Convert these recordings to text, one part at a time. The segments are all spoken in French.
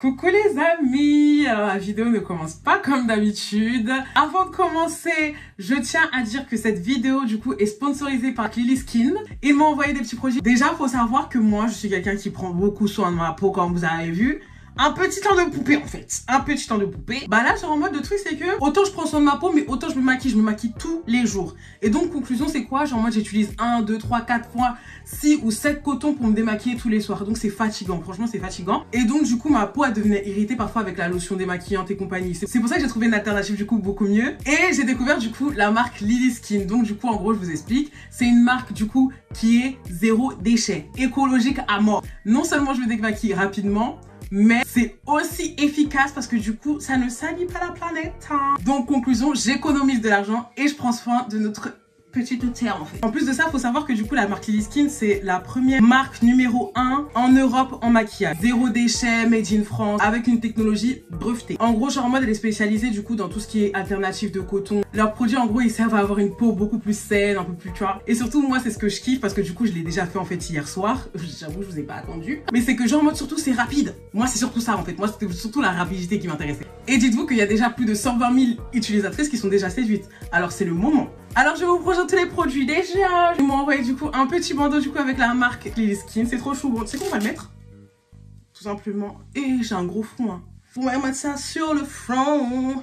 Coucou les amis, alors la vidéo ne commence pas comme d'habitude. Avant de commencer, je tiens à dire que cette vidéo du coup est sponsorisée par Lily Skin. Ils m'ont envoyé des petits produits. Déjà, faut savoir que moi, je suis quelqu'un qui prend beaucoup soin de ma peau, comme vous avez vu. Un petit temps de poupée en fait, un petit temps de poupée. Bah là, genre en mode, le truc c'est que autant je prends soin de ma peau, mais autant je me maquille tous les jours. Et donc conclusion c'est quoi? Genre en mode j'utilise 1, 2, 3, 4 fois 6 ou 7 cotons pour me démaquiller tous les soirs. Donc c'est fatigant, franchement c'est fatigant. Et donc du coup ma peau elle devenait irritée parfois avec la lotion démaquillante et compagnie. C'est pour ça que j'ai trouvé une alternative du coup beaucoup mieux. Et j'ai découvert du coup la marque Lily Skin. Donc du coup en gros je vous explique, c'est une marque du coup qui est zéro déchet, écologique à mort. Non seulement je me démaquille rapidement, mais c'est aussi efficace parce que du coup, ça ne salit pas la planète. Hein. Donc, conclusion, j'économise de l'argent et je prends soin de notre petite terre en fait. En plus de ça, il faut savoir que du coup, la marque Lily Skin, c'est la première marque numéro 1 en Europe en maquillage. Zéro déchet, made in France, avec une technologie brevetée. En gros, genre en mode, elle est spécialisée du coup dans tout ce qui est alternatif de coton. Leurs produits, en gros, ils servent à avoir une peau beaucoup plus saine, un peu plus, tu vois. Et surtout, moi, c'est ce que je kiffe parce que du coup, je l'ai déjà fait en fait hier soir. J'avoue, je vous ai pas attendu. Mais c'est que genre en mode, surtout, c'est rapide. Moi, c'est surtout ça en fait. Moi, c'était surtout la rapidité qui m'intéressait. Et dites-vous qu'il y a déjà plus de 120 000 utilisatrices qui sont déjà séduites. Alors, c'est le moment. Alors, je vais vous présenter les produits déjà. Ils m'ont envoyé du coup un petit bandeau du coup avec la marque Lily Skin. C'est trop chou. Bon, tu sais qu'on va le mettre tout simplement. Et j'ai un gros front. Hein. Faut mettre ça sur le front.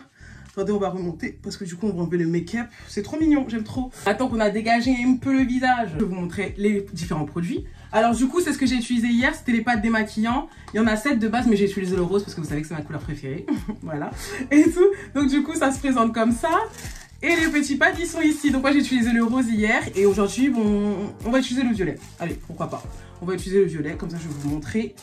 Attendez, on va remonter parce que du coup, on va enlever le make-up. C'est trop mignon, j'aime trop. Attends qu'on a dégagé un peu le visage. Je vais vous montrer les différents produits. Alors du coup, c'est ce que j'ai utilisé hier. C'était les pâtes démaquillants. Il y en a 7 de base, mais j'ai utilisé le rose parce que vous savez que c'est ma couleur préférée. Voilà. Et tout. Donc du coup, ça se présente comme ça. Et les petits pads, ils sont ici. Donc moi, j'ai utilisé le rose hier. Et aujourd'hui, bon, on va utiliser le violet. Allez, pourquoi pas. On va utiliser le violet. Comme ça, je vais vous montrer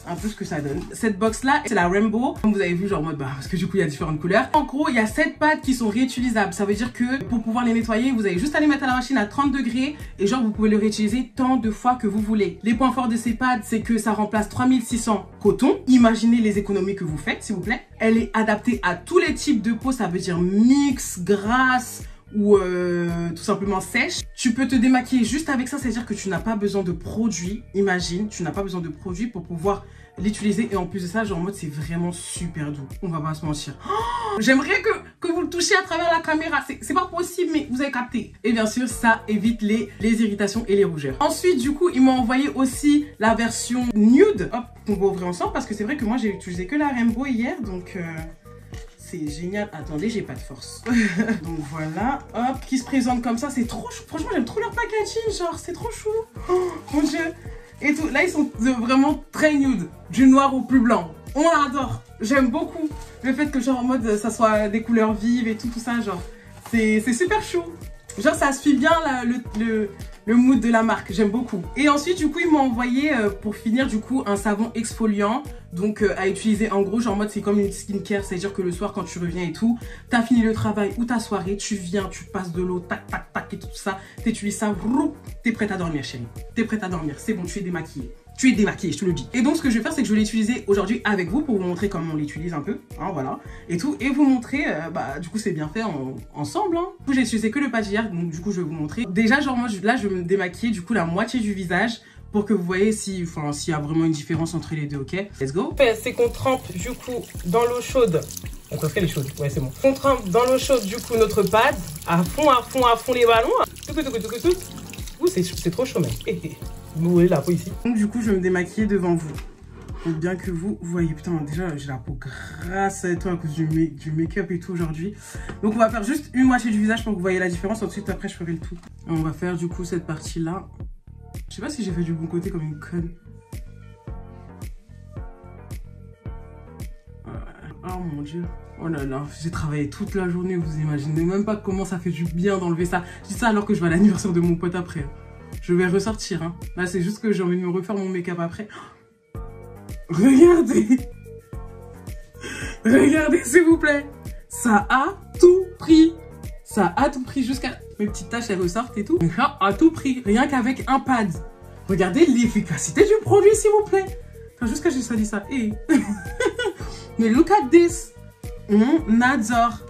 un peu ce que ça donne. Cette box-là, c'est la Rainbow. Comme vous avez vu, genre en mode, bah, parce que du coup, il y a différentes couleurs. En gros, il y a 7 pads qui sont réutilisables. Ça veut dire que pour pouvoir les nettoyer, vous avez juste à les mettre à la machine à 30 degrés. Et genre, vous pouvez le réutiliser tant de fois que vous voulez. Les points forts de ces pads, c'est que ça remplace 3600 cotons. Imaginez les économies que vous faites, s'il vous plaît. Elle est adaptée à tous les types de peau. Ça veut dire mix, grasse, ou tout simplement sèche. Tu peux te démaquiller juste avec ça, c'est-à-dire que tu n'as pas besoin de produits. Imagine, tu n'as pas besoin de produits pour pouvoir l'utiliser. Et en plus de ça, genre en mode, c'est vraiment super doux. On va pas se mentir. Oh, j'aimerais que vous le touchiez à travers la caméra. C'est pas possible, mais vous avez capté. Et bien sûr, ça évite les irritations et les rougeurs. Ensuite, du coup, ils m'ont envoyé aussi la version nude. Hop, qu'on va ouvrir ensemble parce que c'est vrai que moi, j'ai utilisé que la Rainbow hier. Donc... c'est génial. Attendez, j'ai pas de force. Donc voilà, hop, qui se présente comme ça. C'est trop chou. Franchement, j'aime trop leur packaging. Genre, c'est trop chou. Oh, mon Dieu. Et tout. Là, ils sont vraiment très nude. Du noir au plus blanc. On adore. J'aime beaucoup le fait que, genre, en mode, ça soit des couleurs vives et tout ça. Genre, c'est super chou. Genre, ça suit bien le mood de la marque. J'aime beaucoup. Et ensuite, du coup, ils m'ont envoyé, pour finir, du coup, un savon exfoliant. Donc, à utiliser en gros, genre en mode, c'est comme une skincare. C'est-à-dire que le soir, quand tu reviens et tout, t'as fini le travail ou ta soirée, tu viens, tu passes de l'eau, tac, tac, tac, et tout ça. T'utilises ça, t'es prête à dormir, chérie. T'es prête à dormir. C'est bon, tu es démaquillée. Tu es démaquillée, je te le dis. Et donc, ce que je vais faire, c'est que je vais l'utiliser aujourd'hui avec vous pour vous montrer comment on l'utilise un peu. Hein, voilà. Et tout. Et vous montrer, bah, du coup, c'est bien fait ensemble. Hein. Du coup, j'ai utilisé que le pad hier. Donc, du coup, je vais vous montrer. Déjà, genre, moi, là, je vais me démaquiller, du coup, la moitié du visage pour que vous voyez s'il y a vraiment une différence entre les deux, ok? Let's go. C'est qu'on trempe, du coup, dans l'eau chaude. Attends, est-ce qu'elle est chaude? Ouais, c'est bon. On trempe dans l'eau chaude, du coup, notre pad. À fond les ballons. Tout. Ouh, c'est trop chaud, même. Vous voyez la peau ici. Donc du coup, je vais me démaquiller devant vous. Donc bien que vous voyez, putain, déjà j'ai la peau grasse et tout à cause du make-up et tout aujourd'hui. Donc on va faire juste une moitié du visage pour que vous voyez la différence. Ensuite après je ferai le tout. Et on va faire du coup cette partie là. Je sais pas si j'ai fait du bon côté comme une conne. Oh mon dieu. Oh là là, j'ai travaillé toute la journée, vous imaginez même pas comment ça fait du bien d'enlever ça. Je dis ça alors que je vais à l'anniversaire de mon pote après. Je vais ressortir, hein. Là, c'est juste que j'ai envie de me refaire mon make-up après. Regardez. Regardez, s'il vous plaît. Ça a tout pris. Ça a tout pris jusqu'à... Mes petites taches, elles ressortent et tout. Ça a tout pris. Rien qu'avec un pad. Regardez l'efficacité du produit, s'il vous plaît. Enfin, jusqu'à j'ai sali ça. Hey. Mais look at this. On adore.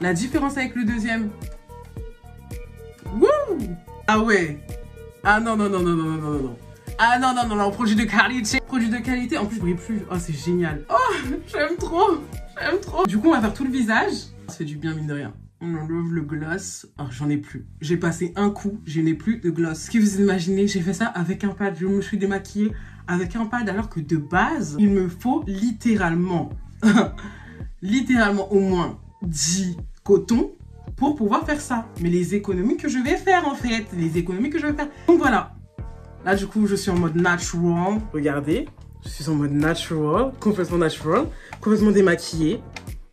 La différence avec le deuxième. Wouh. Ah ouais. Ah non. Ah non, non, non, non, produit de qualité. Produit de qualité, en plus je brille plus. Oh, c'est génial. Oh, j'aime trop. J'aime trop. Du coup, on va faire tout le visage. Ça fait du bien, mine de rien. On enlève le gloss. Oh, j'en ai plus. J'ai passé un coup, je n'ai plus de gloss. Ce que vous imaginez, j'ai fait ça avec un pad. Je me suis démaquillée avec un pad alors que de base, il me faut littéralement, littéralement au moins 10 cotons pour pouvoir faire ça. Mais les économies que je vais faire en fait, les économies que je vais faire. Donc voilà. Là du coup, je suis en mode natural. Regardez, je suis en mode natural, complètement démaquillée.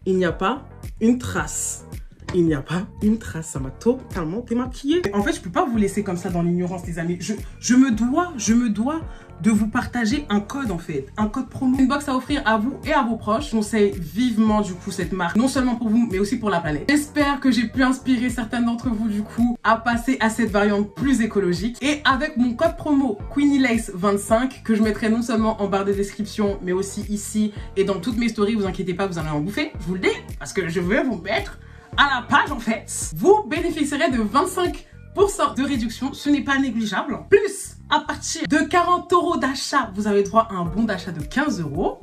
Il n'y a pas une trace. Il n'y a pas une trace, ça m'a totalement démaquillée. En fait, je peux pas vous laisser comme ça dans l'ignorance, les amis. Je me dois de vous partager un code, en fait. Un code promo. Une box à offrir à vous et à vos proches. Je conseille vivement, du coup, cette marque. Non seulement pour vous, mais aussi pour la planète. J'espère que j'ai pu inspirer certaines d'entre vous, du coup, à passer à cette variante plus écologique. Et avec mon code promo QueenieLace25, que je mettrai non seulement en barre de description, mais aussi ici et dans toutes mes stories, vous inquiétez pas, vous allez en bouffer. Je vous le dis, parce que je vais vous mettre à la page en fait. Vous bénéficierez de 25% de réduction, ce n'est pas négligeable. Plus, à partir de 40 € d'achat, vous avez droit à un bon d'achat de 15 €.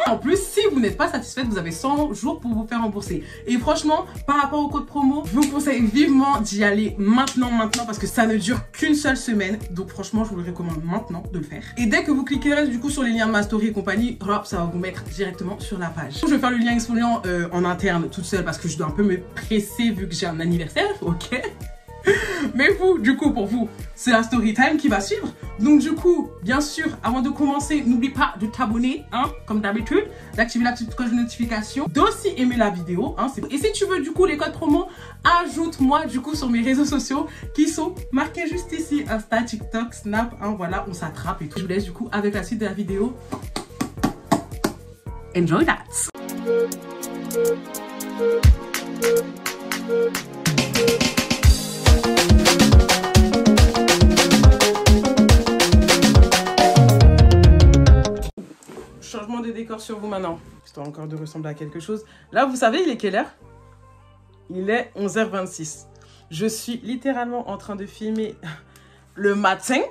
En plus, si vous n'êtes pas satisfaite, vous avez 100 jours pour vous faire rembourser. Et franchement, par rapport au code promo, je vous conseille vivement d'y aller maintenant, parce que ça ne dure qu'une seule semaine. Donc franchement, je vous le recommande maintenant de le faire. Et dès que vous cliquerez du coup sur les liens de ma story et compagnie, hop, ça va vous mettre directement sur la page. Je vais faire le lien exfoliant en interne toute seule parce que je dois un peu me presser vu que j'ai un anniversaire, ok? Mais vous, du coup, pour vous, c'est la story time qui va suivre. Donc du coup, bien sûr, avant de commencer, n'oublie pas de t'abonner, hein, comme d'habitude, d'activer la petite cloche de notification, d'aussi aimer la vidéo, hein. Et si tu veux du coup les codes promo, ajoute-moi du coup sur mes réseaux sociaux qui sont marqués juste ici, Insta, TikTok, Snap, hein, voilà, on s'attrape et tout. Je vous laisse du coup avec la suite de la vidéo. Enjoy that! Changement de décor sur vous maintenant, histoire encore de ressembler à quelque chose. Là, vous savez, il est quelle heure? Il est 11h26. Je suis littéralement en train de filmer le matin.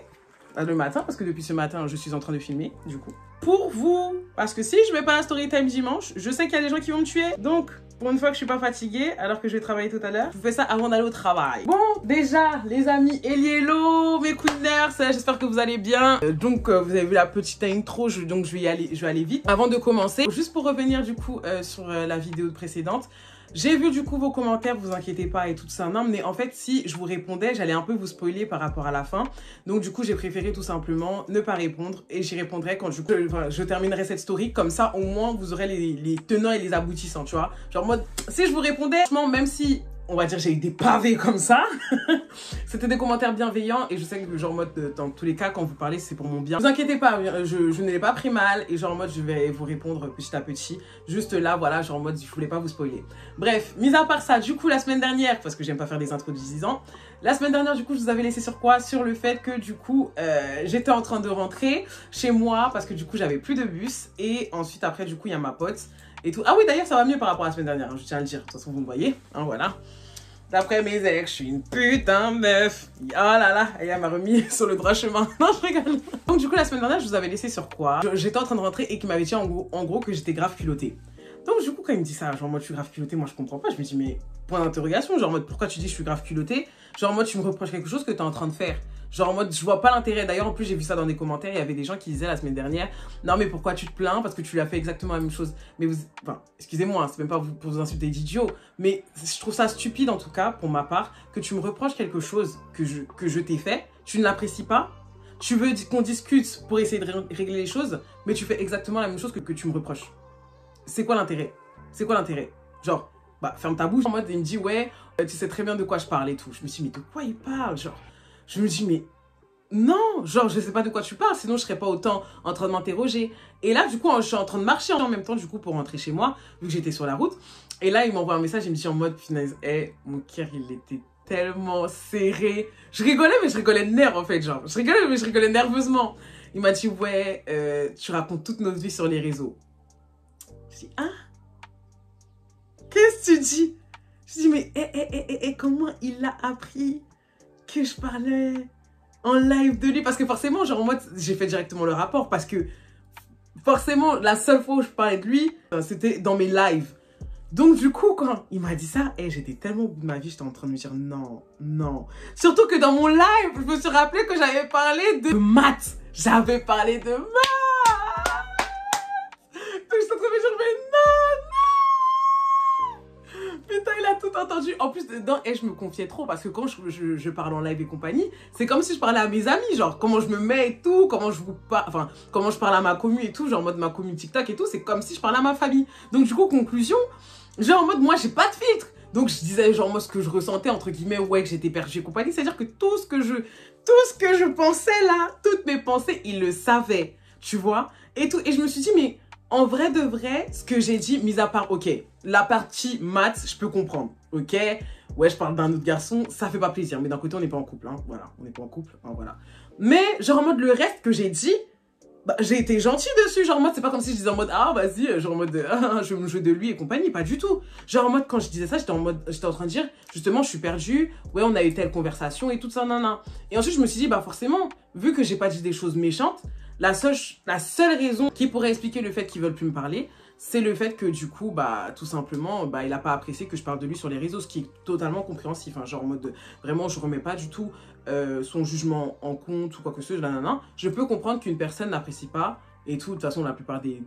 Le matin, parce que depuis ce matin, je suis en train de filmer, du coup. Pour vous, parce que si je mets pas la story time dimanche, je sais qu'il y a des gens qui vont me tuer. Donc, pour une fois que je suis pas fatiguée, alors que je vais travailler tout à l'heure, je vous fais ça avant d'aller au travail. Bon, déjà, les amis, hello, mes queeners, j'espère que vous allez bien. Donc, vous avez vu la petite intro, donc je vais aller vite. Avant de commencer, juste pour revenir du coup sur la vidéo précédente, j'ai vu du coup vos commentaires, vous inquiétez pas et tout ça. Non, mais en fait, si je vous répondais, j'allais un peu vous spoiler par rapport à la fin. Donc du coup, j'ai préféré tout simplement ne pas répondre et j'y répondrai quand du coup, je terminerai cette story. Comme ça, au moins, vous aurez les tenants et les aboutissants, tu vois. Genre, mode, si je vous répondais, franchement, même si, on va dire, j'ai eu des pavés comme ça, c'était des commentaires bienveillants et je sais que genre mode, dans tous les cas, quand vous parlez, c'est pour mon bien. Ne vous inquiétez pas, je ne l'ai pas pris mal et genre en mode, je vais vous répondre petit à petit. Juste là, voilà, genre en mode, je voulais pas vous spoiler. Bref, mis à part ça, du coup, la semaine dernière, parce que j'aime pas faire des intros de 10 ans, la semaine dernière, du coup, je vous avais laissé sur quoi? Sur le fait que du coup, j'étais en train de rentrer chez moi parce que du coup, j'avais plus de bus et ensuite, après, du coup, il y a ma pote et tout. Ah oui, d'ailleurs, ça va mieux par rapport à la semaine dernière, hein, je tiens à le dire. De toute façon, vous me voyez, hein, voilà. D'après mes ex, je suis une putain de meuf. Oh là là, elle m'a remis sur le droit chemin. Non, je rigole. Donc du coup, la semaine dernière, je vous avais laissé sur quoi? J'étais en train de rentrer et qu'il m'avait dit en gros que j'étais grave culottée. Donc du coup, quand il me dit ça, genre moi, je suis grave culottée, moi je comprends pas. Je me dis, mais point d'interrogation, genre en mode, pourquoi tu dis je suis grave culottée? Genre en mode, tu me reproches quelque chose que tu es en train de faire. Genre en mode, je vois pas l'intérêt. D'ailleurs, en plus, j'ai vu ça dans des commentaires. Il y avait des gens qui disaient la semaine dernière, non, mais pourquoi tu te plains? Parce que tu lui as fait exactement la même chose. Mais vous, enfin, excusez-moi, hein, c'est même pas pour vous insulter d'idiot. Mais je trouve ça stupide, en tout cas, pour ma part, que tu me reproches quelque chose que je t'ai fait. Tu ne l'apprécies pas. Tu veux qu'on discute pour essayer de régler les choses. Mais tu fais exactement la même chose que tu me reproches. C'est quoi l'intérêt? C'est quoi l'intérêt? Genre, bah, ferme ta bouche. En mode, il me dit, ouais, tu sais très bien de quoi je parle et tout. Je me suis dit, mais de quoi il parle? Genre. Je me dis, mais non, genre, je sais pas de quoi tu parles, sinon je serais pas autant en train de m'interroger. Et là, du coup, je suis en train de marcher en même temps, du coup, pour rentrer chez moi, vu que j'étais sur la route. Et là, il m'envoie un message, il me dit en mode, punaise, hey, mon cœur, il était tellement serré. Je rigolais, mais je rigolais de nerfs, en fait, genre. Je rigolais, mais je rigolais nerveusement. Il m'a dit, ouais, tu racontes toute notre vie sur les réseaux. Je dis, hein? Qu'est-ce que tu dis? Je dis, mais, comment il a appris que je parlais en live de lui. Parce que forcément, genre, moi, j'ai fait directement le rapport. Parce que forcément, la seule fois où je parlais de lui, c'était dans mes lives. Donc, du coup, quand il m'a dit ça, j'étais tellement au bout de ma vie, j'étais en train de me dire non, non. Surtout que dans mon live, je me suis rappelé que j'avais parlé de maths. J'avais parlé de maths. Donc, j'étais en train de me dire, mais non, non. Putain, il a tout entendu. En plus, dedans, je me confiais trop parce que quand je parle en live et compagnie, c'est comme si je parlais à mes amis. Genre, comment je me mets et tout, comment je vous parle, enfin, comment je parle à ma commu et tout, genre en mode ma commu TikTok et tout, c'est comme si je parlais à ma famille. Donc, du coup, conclusion, genre en mode, moi, j'ai pas de filtre. Donc, je disais, genre, moi, ce que je ressentais, entre guillemets, ouais, que j'étais perdue et compagnie. C'est-à-dire que tout ce que je pensais là, toutes mes pensées, il le savait, tu vois. Et tout. Et je me suis dit, mais en vrai de vrai, ce que j'ai dit, mis à part, ok, la partie maths, je peux comprendre, ok. Ouais, je parle d'un autre garçon, ça fait pas plaisir. Mais d'un côté, on n'est pas en couple, hein. Voilà, on n'est pas en couple, hein, voilà. Mais, genre, en mode, le reste que j'ai dit, bah, j'ai été gentille dessus, genre en mode, c'est pas comme si je disais en mode, ah vas-y, genre en mode, je vais me jouer de lui et compagnie, pas du tout. Genre en mode, quand je disais ça, j'étais en train de dire, justement, je suis perdue, ouais, on a eu telle conversation et tout ça, nan. Et ensuite, je me suis dit, bah forcément, vu que j'ai pas dit des choses méchantes, la seule raison qui pourrait expliquer le fait qu'ils veulent plus me parler, c'est le fait que du coup, bah tout simplement, bah il a pas apprécié que je parle de lui sur les réseaux, ce qui est totalement compréhensif, hein, genre en mode, vraiment, je remets pas du tout son jugement en compte ou quoi que ce soit, nanana. Je peux comprendre qu'une personne n'apprécie pas, et tout, de toute façon, la plupart des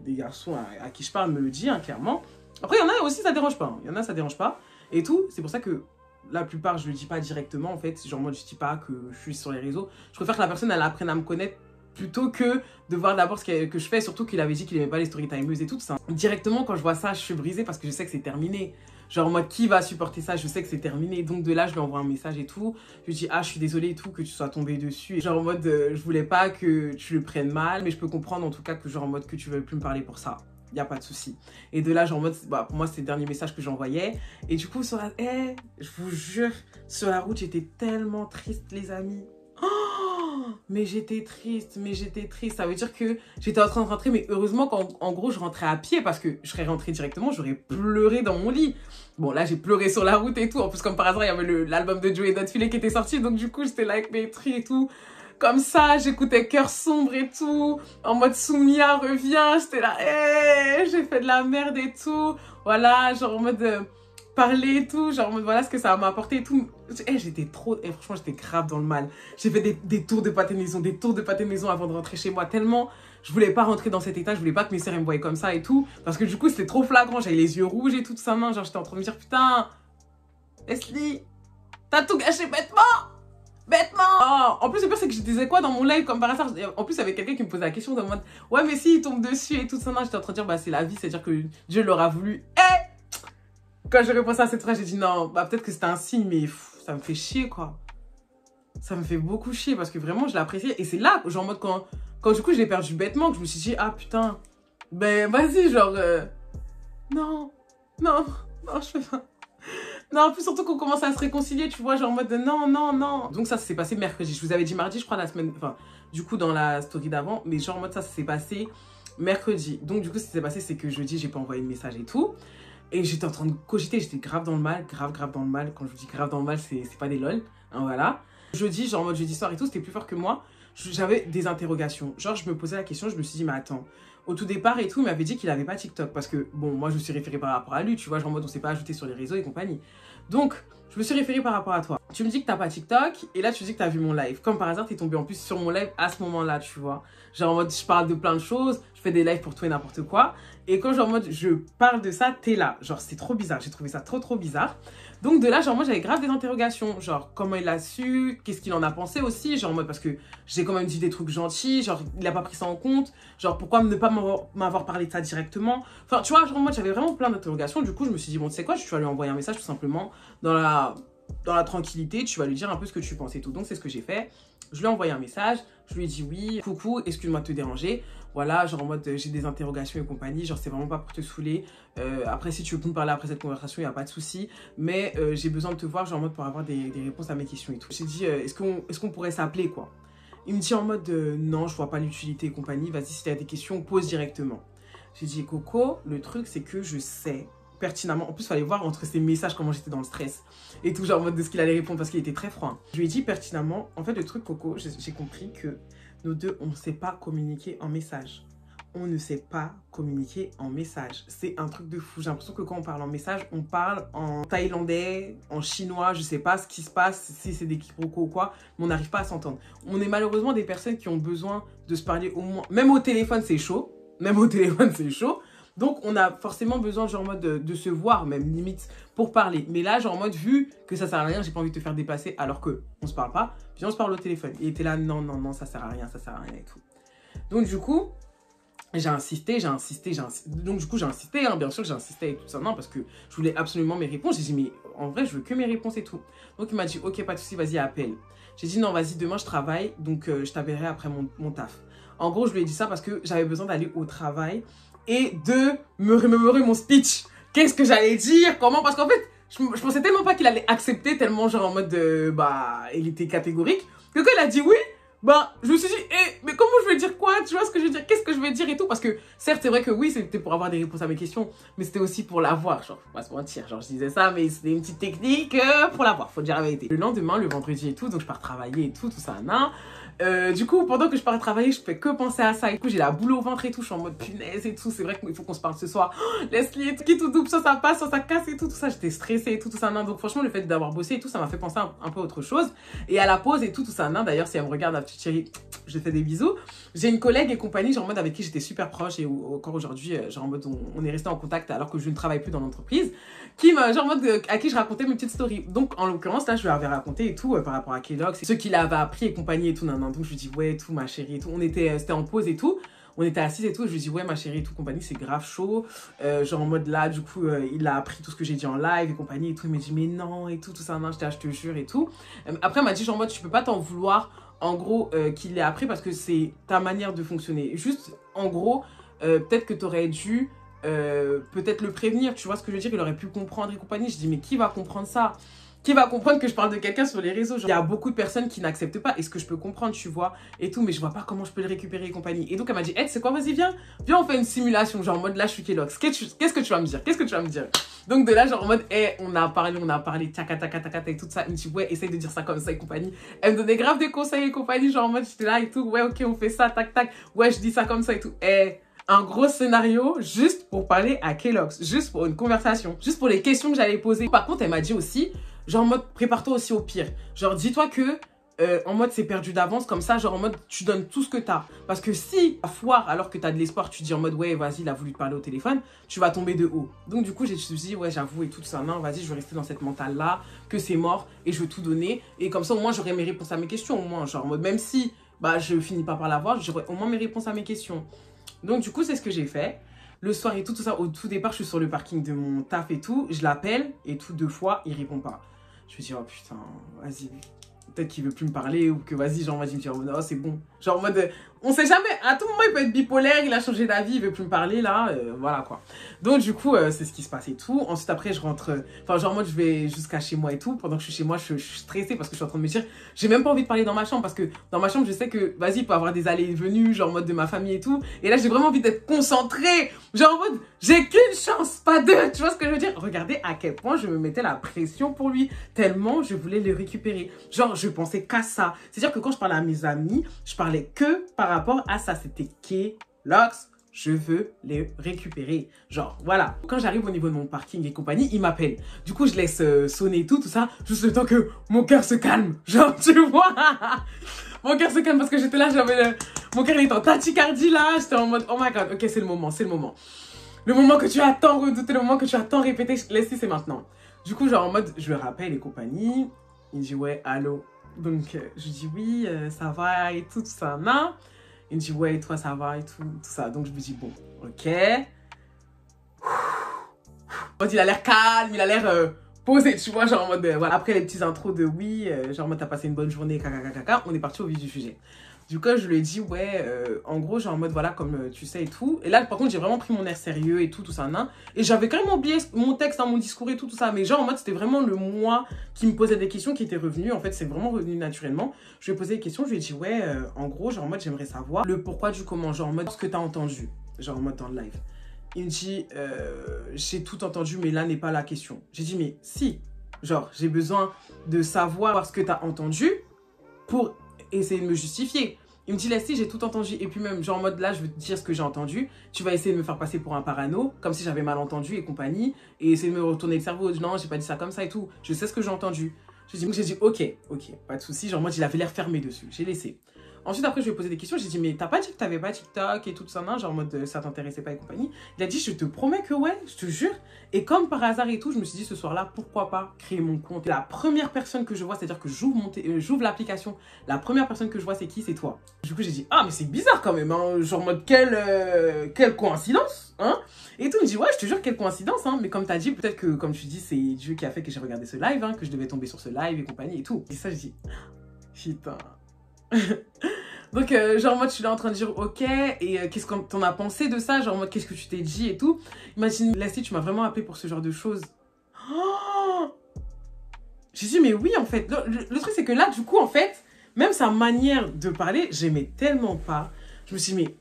garçons à qui je parle me le disent, hein, clairement. Après, il y en a aussi, ça dérange pas, hein. Il y en a, ça dérange pas, et tout, c'est pour ça que la plupart, je le dis pas directement, en fait, genre moi, je dis pas que je suis sur les réseaux, je préfère que la personne, elle apprenne à me connaître, plutôt que de voir d'abord ce que je fais, surtout qu'il avait dit qu'il aimait pas les storytimeuses et tout ça. Directement, quand je vois ça, je suis brisée parce que je sais que c'est terminé. Genre, moi, qui va supporter ça? Je sais que c'est terminé. Donc, de là, je lui envoie un message et tout. Je lui dis, ah, je suis désolée et tout, que tu sois tombée dessus. Et genre, en mode, je voulais pas que tu le prennes mal, mais je peux comprendre en tout cas que, genre, en mode, que tu veuilles plus me parler pour ça. Y a pas de souci. Et de là, genre, en mode, bah, pour moi, c'était le dernier message que j'envoyais. Et du coup, sur la... je vous jure, sur la route, j'étais tellement triste, les amis. Mais j'étais triste, Ça veut dire que j'étais en train de rentrer, mais heureusement qu'en gros, je rentrais à pied parce que je serais rentrée directement, j'aurais pleuré dans mon lit. Bon, là, j'ai pleuré sur la route et tout. En plus, comme par hasard, il y avait l'album de Joey Dotfilet qui était sorti. Donc, du coup, j'étais là avec mes tris et tout. Comme ça, j'écoutais Cœur sombre et tout. En mode Soumia revient. J'étais là, j'ai fait de la merde et tout. Voilà, genre en mode... parler et tout, genre voilà ce que ça m'a apporté et tout. J'étais trop, franchement j'étais grave dans le mal. J'ai fait des tours de pâté de maison, avant de rentrer chez moi, tellement je voulais pas rentrer dans cet état, je voulais pas que mes sœurs me voyaient comme ça et tout, parce que du coup c'était trop flagrant, j'avais les yeux rouges et tout ça, main, genre j'étais en train de me dire putain, Leslie, t'as tout gâché bêtement. Oh, en plus le pire c'est que je disais quoi dans mon live comme par hasard, en plus il y avait quelqu'un qui me posait la question dans le mode ouais mais si il tombe dessus et tout ça, j'étais en train de dire bah c'est la vie, c'est à dire que Dieu l'aura voulu. Quand j'ai répondu à cette phrase, j'ai dit non, bah peut-être que c'était un signe, mais ça me fait chier, quoi. Ça me fait beaucoup chier parce que vraiment, je l'appréciais. Et c'est là, genre en mode, quand du coup, je l'ai perdu bêtement, que je me suis dit, ah putain, ben vas-y, genre, non, je fais pas. Non, en plus, surtout qu'on commence à se réconcilier, tu vois, genre en mode, non. Donc ça s'est passé mercredi. Je vous avais dit mardi, je crois, la semaine, enfin, du coup, dans la story d'avant, mais genre en mode, ça s'est passé mercredi. Donc du coup, ce qui s'est passé, c'est que jeudi, j'ai pas envoyé de message et tout. Et j'étais en train de cogiter, j'étais grave dans le mal, grave dans le mal. Quand je vous dis grave dans le mal, c'est pas des lol, hein, voilà. Jeudi, genre en mode jeudi soir et tout, c'était plus fort que moi. J'avais des interrogations. Genre, je me posais la question, je me suis dit, mais attends, au tout départ et tout, il m'avait dit qu'il avait pas TikTok. Parce que, bon, moi, je me suis référée par rapport à lui, tu vois, genre en mode, on s'est pas ajouté sur les réseaux et compagnie. Donc, je me suis référée par rapport à toi. Tu me dis que t'as pas TikTok, et là, tu dis que t'as vu mon live. Comme par hasard, t'es tombé en plus sur mon live à ce moment-là, tu vois. Genre en mode, je parle de plein de choses, je fais des lives pour tout et n'importe quoi. Et quand genre en mode, je parle de ça, t'es là. Genre, c'est trop bizarre, j'ai trouvé ça trop bizarre. Donc de là, genre moi, j'avais grave des interrogations. Genre, comment il a su, qu'est-ce qu'il en a pensé aussi. Genre en mode, parce que j'ai quand même dit des trucs gentils, genre, il a pas pris ça en compte. Genre, pourquoi ne pas m'avoir parlé de ça directement. Enfin, tu vois, genre moi, j'avais vraiment plein d'interrogations. Du coup, je me suis dit, bon, tu sais quoi, tu vas lui envoyer un message tout simplement dans la tranquillité, tu vas lui dire un peu ce que tu penses et tout. Donc, c'est ce que j'ai fait. Je lui ai envoyé un message, je lui ai dit oui, coucou, excuse-moi de te déranger. Voilà, genre en mode j'ai des interrogations et compagnie, genre c'est vraiment pas pour te saouler. Après, si tu veux plus me parler après cette conversation, il n'y a pas de souci. Mais j'ai besoin de te voir, genre en mode pour avoir des réponses à mes questions et tout. J'ai dit, est-ce qu'on pourrait s'appeler quoi? Il me dit en mode non, je vois pas l'utilité et compagnie, vas-y, si tu as des questions, pose directement. J'ai dit, Coco, le truc c'est que je sais pertinemment. En plus, il fallait voir entre ses messages comment j'étais dans le stress. Et tout, genre en mode de ce qu'il allait répondre parce qu'il était très froid. Je lui ai dit pertinemment, en fait, le truc, Coco, j'ai compris que nous deux, on ne sait pas communiquer en message. On ne sait pas communiquer en message. C'est un truc de fou. J'ai l'impression que quand on parle en message, on parle en thaïlandais, en chinois, je sais pas ce qui se passe, si c'est des quiproquos ou quoi, mais on n'arrive pas à s'entendre. On est malheureusement des personnes qui ont besoin de se parler au moins. Même au téléphone, c'est chaud. Même au téléphone, c'est chaud. Donc, on a forcément besoin, genre, en mode de se voir, même limite, pour parler. Mais là, genre, en mode, vu que ça sert à rien, j'ai pas envie de te faire déplacer alors qu'on se parle pas. Puis on se parle au téléphone. Et il était là, non, non, non, ça sert à rien et tout. Donc, du coup, j'ai insisté. Donc, du coup, j'ai insisté, hein, bien sûr, j'ai insisté et tout ça. Non, parce que je voulais absolument mes réponses. J'ai dit, mais en vrai, je veux que mes réponses et tout. Donc, il m'a dit, ok, pas de souci, vas-y, appelle. J'ai dit, non, vas-y, demain, je travaille. Donc, je t'appellerai après mon taf. En gros, je lui ai dit ça parce que j'avais besoin d'aller au travail et de me remémorer mon speech. Qu'est-ce que j'allais dire? Comment? Parce qu'en fait, je pensais tellement pas qu'il allait accepter, tellement genre en mode, il était catégorique, que quand il a dit oui, je me suis dit, mais comment je vais dire quoi? Tu vois ce que je veux dire? Qu'est-ce que je vais dire et tout? Parce que, certes, c'est vrai que oui, c'était pour avoir des réponses à mes questions, mais c'était aussi pour l'avoir. Genre, faut pas se mentir. Genre, je disais ça, mais c'était une petite technique pour l'avoir, faut dire la vérité. Le lendemain, le vendredi et tout, donc je pars travailler et tout ça, nan. Du coup, pendant que je pars travailler, je fais que penser à ça. Et du coup, j'ai la boule au ventre et tout. Je suis en mode punaise et tout. C'est vrai qu'il faut qu'on se parle ce soir. Oh, Leslie, qui tout double, ça passe, ça casse et tout ça. J'étais stressée et tout ça. Non. Donc, franchement, le fait d'avoir bossé et tout, ça m'a fait penser un peu à autre chose. Et à la pause et tout ça. Non. D'ailleurs, si elle me regarde, la petite chérie, je fais des bisous. J'ai une collègue et compagnie, genre en mode avec qui j'étais super proche. Et encore aujourd'hui, genre en mode on est resté en contact alors que je ne travaille plus dans l'entreprise. Genre en mode à qui je racontais mes petites stories. Donc, en l'occurrence, là, je lui avais raconté et tout par rapport à Kellogg's. Ce qu'il avait appris et compagnie et tout. Non. Donc, je lui dis, ouais, tout, ma chérie et tout. C'était en pause et tout. On était assis et tout. Je lui dis, ouais, ma chérie et tout, compagnie, c'est grave chaud. Genre en mode là, du coup, il a appris tout ce que j'ai dit en live et compagnie et tout. Il m'a dit, mais non, et tout ça, non, je te jure et tout. Après, il m'a dit, genre en mode, tu peux pas t'en vouloir, en gros, qu'il l'ait appris parce que c'est ta manière de fonctionner. Juste, en gros, peut-être que tu aurais dû peut-être le prévenir. Tu vois ce que je veux dire? Il aurait pu comprendre et compagnie. Je dis, mais qui va comprendre ça? Qui va comprendre que je parle de quelqu'un sur les réseaux? Genre, il y a beaucoup de personnes qui n'acceptent pas. Et ce que je peux comprendre, tu vois, et tout, mais je vois pas comment je peux le récupérer et compagnie. Et donc, elle m'a dit, hey, c'est quoi, vas-y, viens, on fait une simulation. Genre, en mode, là, je suis Kellogg's. Qu'est-ce que tu vas me dire? Qu'est-ce que tu vas me dire? Donc, de là, genre, en mode, hey, on a parlé, taca, et tout ça. Elle me dit, ouais, essaye de dire ça comme ça et compagnie. Elle me donnait grave des conseils et compagnie. Genre, en mode, j'étais là et tout, ouais, ok, on fait ça, tac, ouais, je dis ça comme ça et tout. Hey, un gros scénario juste pour parler à Kellogg's, juste pour une conversation, juste pour les questions que j'allais poser. Par contre, elle m'a dit aussi, genre en mode, prépare-toi aussi au pire. Genre, dis-toi que, en mode, c'est perdu d'avance, comme ça, genre en mode, tu donnes tout ce que t'as. Parce que si, à foire, alors que t'as de l'espoir, tu dis en mode, ouais, vas-y, il a voulu te parler au téléphone, tu vas tomber de haut. Donc, du coup, je me suis dit, ouais, j'avoue, et tout ça, non, vas-y, je vais rester dans cette mentale-là, que c'est mort, et je veux tout donner. Et comme ça, au moins, j'aurai mes réponses à mes questions, au moins, genre en mode, même si, je finis pas par l'avoir, j'aurai au moins mes réponses à mes questions. Donc, du coup, c'est ce que j'ai fait. Le soir et tout ça, au tout départ, je suis sur le parking de mon taf et tout. Je l'appelle et tout 2 fois, il répond pas. Je me dis, oh putain, vas-y. Peut-être qu'il veut plus me parler ou que vas-y, genre, vas-y, me dire, oh, c'est bon. Genre, en mode, on sait jamais. À tout moment, il peut être bipolaire, il a changé d'avis, il veut plus me parler, là. Voilà, quoi. Donc, du coup, c'est ce qui se passe et tout. Ensuite, après, je rentre. Enfin, genre, moi, je vais jusqu'à chez moi et tout. Pendant que je suis chez moi, je suis stressée parce que je suis en train de me dire, j'ai même pas envie de parler dans ma chambre parce que dans ma chambre, je sais que, vas-y, il peut y avoir des allées et venues, genre, en mode de ma famille et tout. Et là, j'ai vraiment envie d'être concentrée. Genre, en mode, j'ai qu'une chance, pas deux. Tu vois ce que je veux dire? Regardez à quel point je me mettais la pression pour lui. Tellement je voulais le récupérer. Genre, je pensais qu'à ça. C'est-à-dire que quand je parlais à mes amis, je parlais que par rapport à ça. C'était Kellogg's, je veux les récupérer. Genre, voilà. Quand j'arrive au niveau de mon parking et compagnie, il m'appelle. Du coup, je laisse sonner tout ça, juste le temps que mon cœur se calme. Genre, tu vois, mon cœur se calme parce que j'étais là, j'avais mon cœur était en tachycardie là. J'étais en mode, oh my god, ok, c'est le moment, c'est le moment. Le moment que tu as tant redouté, le moment que tu as tant répété, laisse-y, c'est maintenant. Du coup, genre en mode, je le rappelle et compagnie. Il me dit, ouais, allô. Donc, je dis, oui, ça va et tout ça, non. Il me dit, ouais, toi, ça va et tout ça. Donc, je me dis, bon, ok. Il a l'air calme, il a l'air posé, tu vois, genre en mode, voilà. Après les petits intros de oui, genre en mode, t'as passé une bonne journée, caca, on est parti au vif du sujet. Du coup, je lui ai dit, ouais, en gros, genre en mode, voilà, comme tu sais et tout. Et là, par contre, j'ai vraiment pris mon air sérieux et tout ça, nan. Et j'avais quand même oublié mon texte, hein, mon discours et tout ça. Mais genre en mode, c'était vraiment le moi qui me posait des questions qui étaient revenues. En fait, c'est vraiment revenu naturellement. Je lui ai posé des questions, je lui ai dit, ouais, en gros, genre en mode, j'aimerais savoir le pourquoi du comment, genre en mode, ce que t'as entendu, genre en mode dans le live. Il me dit, j'ai tout entendu, mais là n'est pas la question. J'ai dit, mais si, genre, j'ai besoin de savoir ce que tu as entendu pour essayer de me justifier. Il me dit, Leslie, j'ai tout entendu. Et puis même, genre en mode, là, je veux te dire ce que j'ai entendu. Tu vas essayer de me faire passer pour un parano, comme si j'avais mal entendu et compagnie. Et essayer de me retourner le cerveau. Non, j'ai pas dit ça comme ça et tout. Je sais ce que j'ai entendu. J'ai dit, ok, pas de souci. Genre en mode, il avait l'air fermé dessus. J'ai laissé. Ensuite, après, je lui ai posé des questions. J'ai dit, mais t'as pas dit que t'avais pas TikTok et tout ça, non? Genre en mode, ça t'intéressait pas et compagnie. Il a dit, je te promets que ouais, je te jure. Et comme par hasard et tout, je me suis dit, ce soir-là, pourquoi pas créer mon compte? La première personne que je vois, c'est-à-dire que j'ouvre l'application, la première personne que je vois, c'est qui? C'est toi. Du coup, j'ai dit, ah, mais c'est bizarre quand même, hein? Genre en mode, quelle coïncidence, hein? Et tout, il me dit, ouais, je te jure, quelle coïncidence, hein? Mais comme t'as dit, peut-être que, comme tu dis, c'est Dieu qui a fait que j'ai regardé ce live, hein, que je devais tomber sur ce live et compagnie et tout. Et ça, je dis, putain. Donc, genre, moi, tu l'es en train de dire, ok, et qu'est-ce que t'en as pensé de ça? Genre, moi, qu'est-ce que tu t'es dit et tout? Imagine, Leslie, tu m'as vraiment appelé pour ce genre de choses. Oh, j'ai dit, mais oui, en fait. Le truc, c'est que là, du coup, en fait, même sa manière de parler, j'aimais tellement pas. Je me suis dit, mais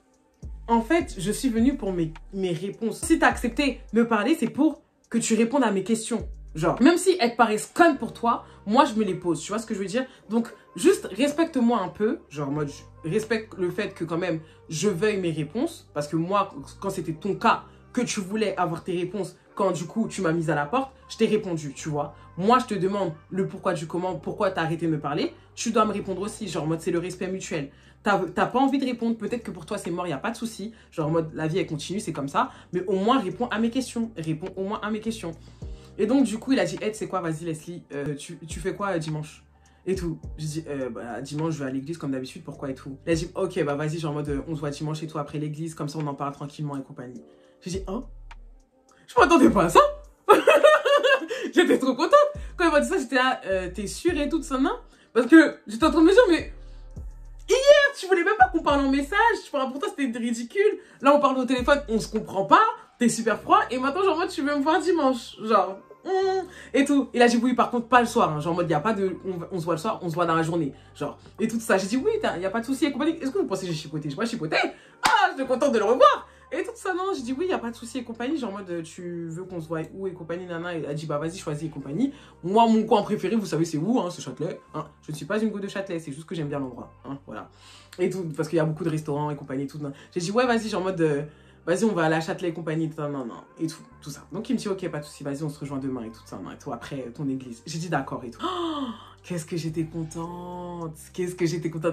en fait, je suis venue pour mes réponses. Si t'as accepté de me parler, c'est pour que tu répondes à mes questions. Genre, même si elles paraissent connes pour toi, moi, je me les pose. Tu vois ce que je veux dire? Donc, juste respecte-moi un peu. Genre, moi, je respecte le fait que quand même, je veuille mes réponses. Parce que moi, quand c'était ton cas, que tu voulais avoir tes réponses, quand du coup, tu m'as mise à la porte, je t'ai répondu, tu vois. Moi, je te demande le pourquoi du comment, pourquoi t'as arrêté de me parler. Tu dois me répondre aussi. Genre, en mode, c'est le respect mutuel. T'as pas envie de répondre, peut-être que pour toi, c'est mort, il n'y a pas de souci. Genre, en mode, la vie, elle continue, c'est comme ça. Mais au moins, réponds à mes questions. Réponds au moins à mes questions. Et donc, du coup, il a dit, hey, c'est quoi, vas-y, Leslie, tu fais quoi dimanche? Et tout. J'ai dit, bah, dimanche, je vais à l'église comme d'habitude, pourquoi et tout? Il a dit, ok, bah vas-y, genre en mode, on se voit dimanche et tout après l'église, comme ça on en parle tranquillement et compagnie. J'ai dit, hein? Je m'attendais pas à ça! J'étais trop contente! Quand il m'a dit ça, j'étais là, t'es sûre et tout ça, non? Parce que j'étais en train de me dire, mais hier, tu voulais même pas qu'on parle en message, pour toi c'était ridicule. Là, on parle au téléphone, on se comprend pas, t'es super froid, et maintenant, genre, en mode, tu veux me voir dimanche, genre. Et tout. Il a dit oui, par contre, pas le soir. Hein. Genre, en mode, il n'y a pas de. On se voit le soir, on se voit dans la journée. Genre, et tout ça. J'ai dit oui, il n'y a pas de souci. Est-ce que vous pensez que j'ai chipoté? Je n'ai pas chipoté. Ah, je suis contente de le revoir. Et tout ça, non. J'ai dit oui, il n'y a pas de souci et compagnie. Genre, en mode, tu veux qu'on se voit où et compagnie, nana. Il a dit bah, vas-y, choisis et compagnie. Moi, mon coin préféré, vous savez, c'est où, hein, c'est Châtelet. Hein. Je ne suis pas une go de Châtelet, c'est juste que j'aime bien l'endroit. Hein, voilà. Et tout, parce qu'il y a beaucoup de restaurants et compagnie et tout. J'ai dit ouais, vas-y, genre, en mode. Vas-y, on va à la Châtelet et compagnie, non, et tout ça. Donc, il me dit, ok, pas de souci, vas-y, on se rejoint demain et tout ça, non, et tout, après ton église. J'ai dit d'accord et tout. Oh, qu'est-ce que j'étais contente,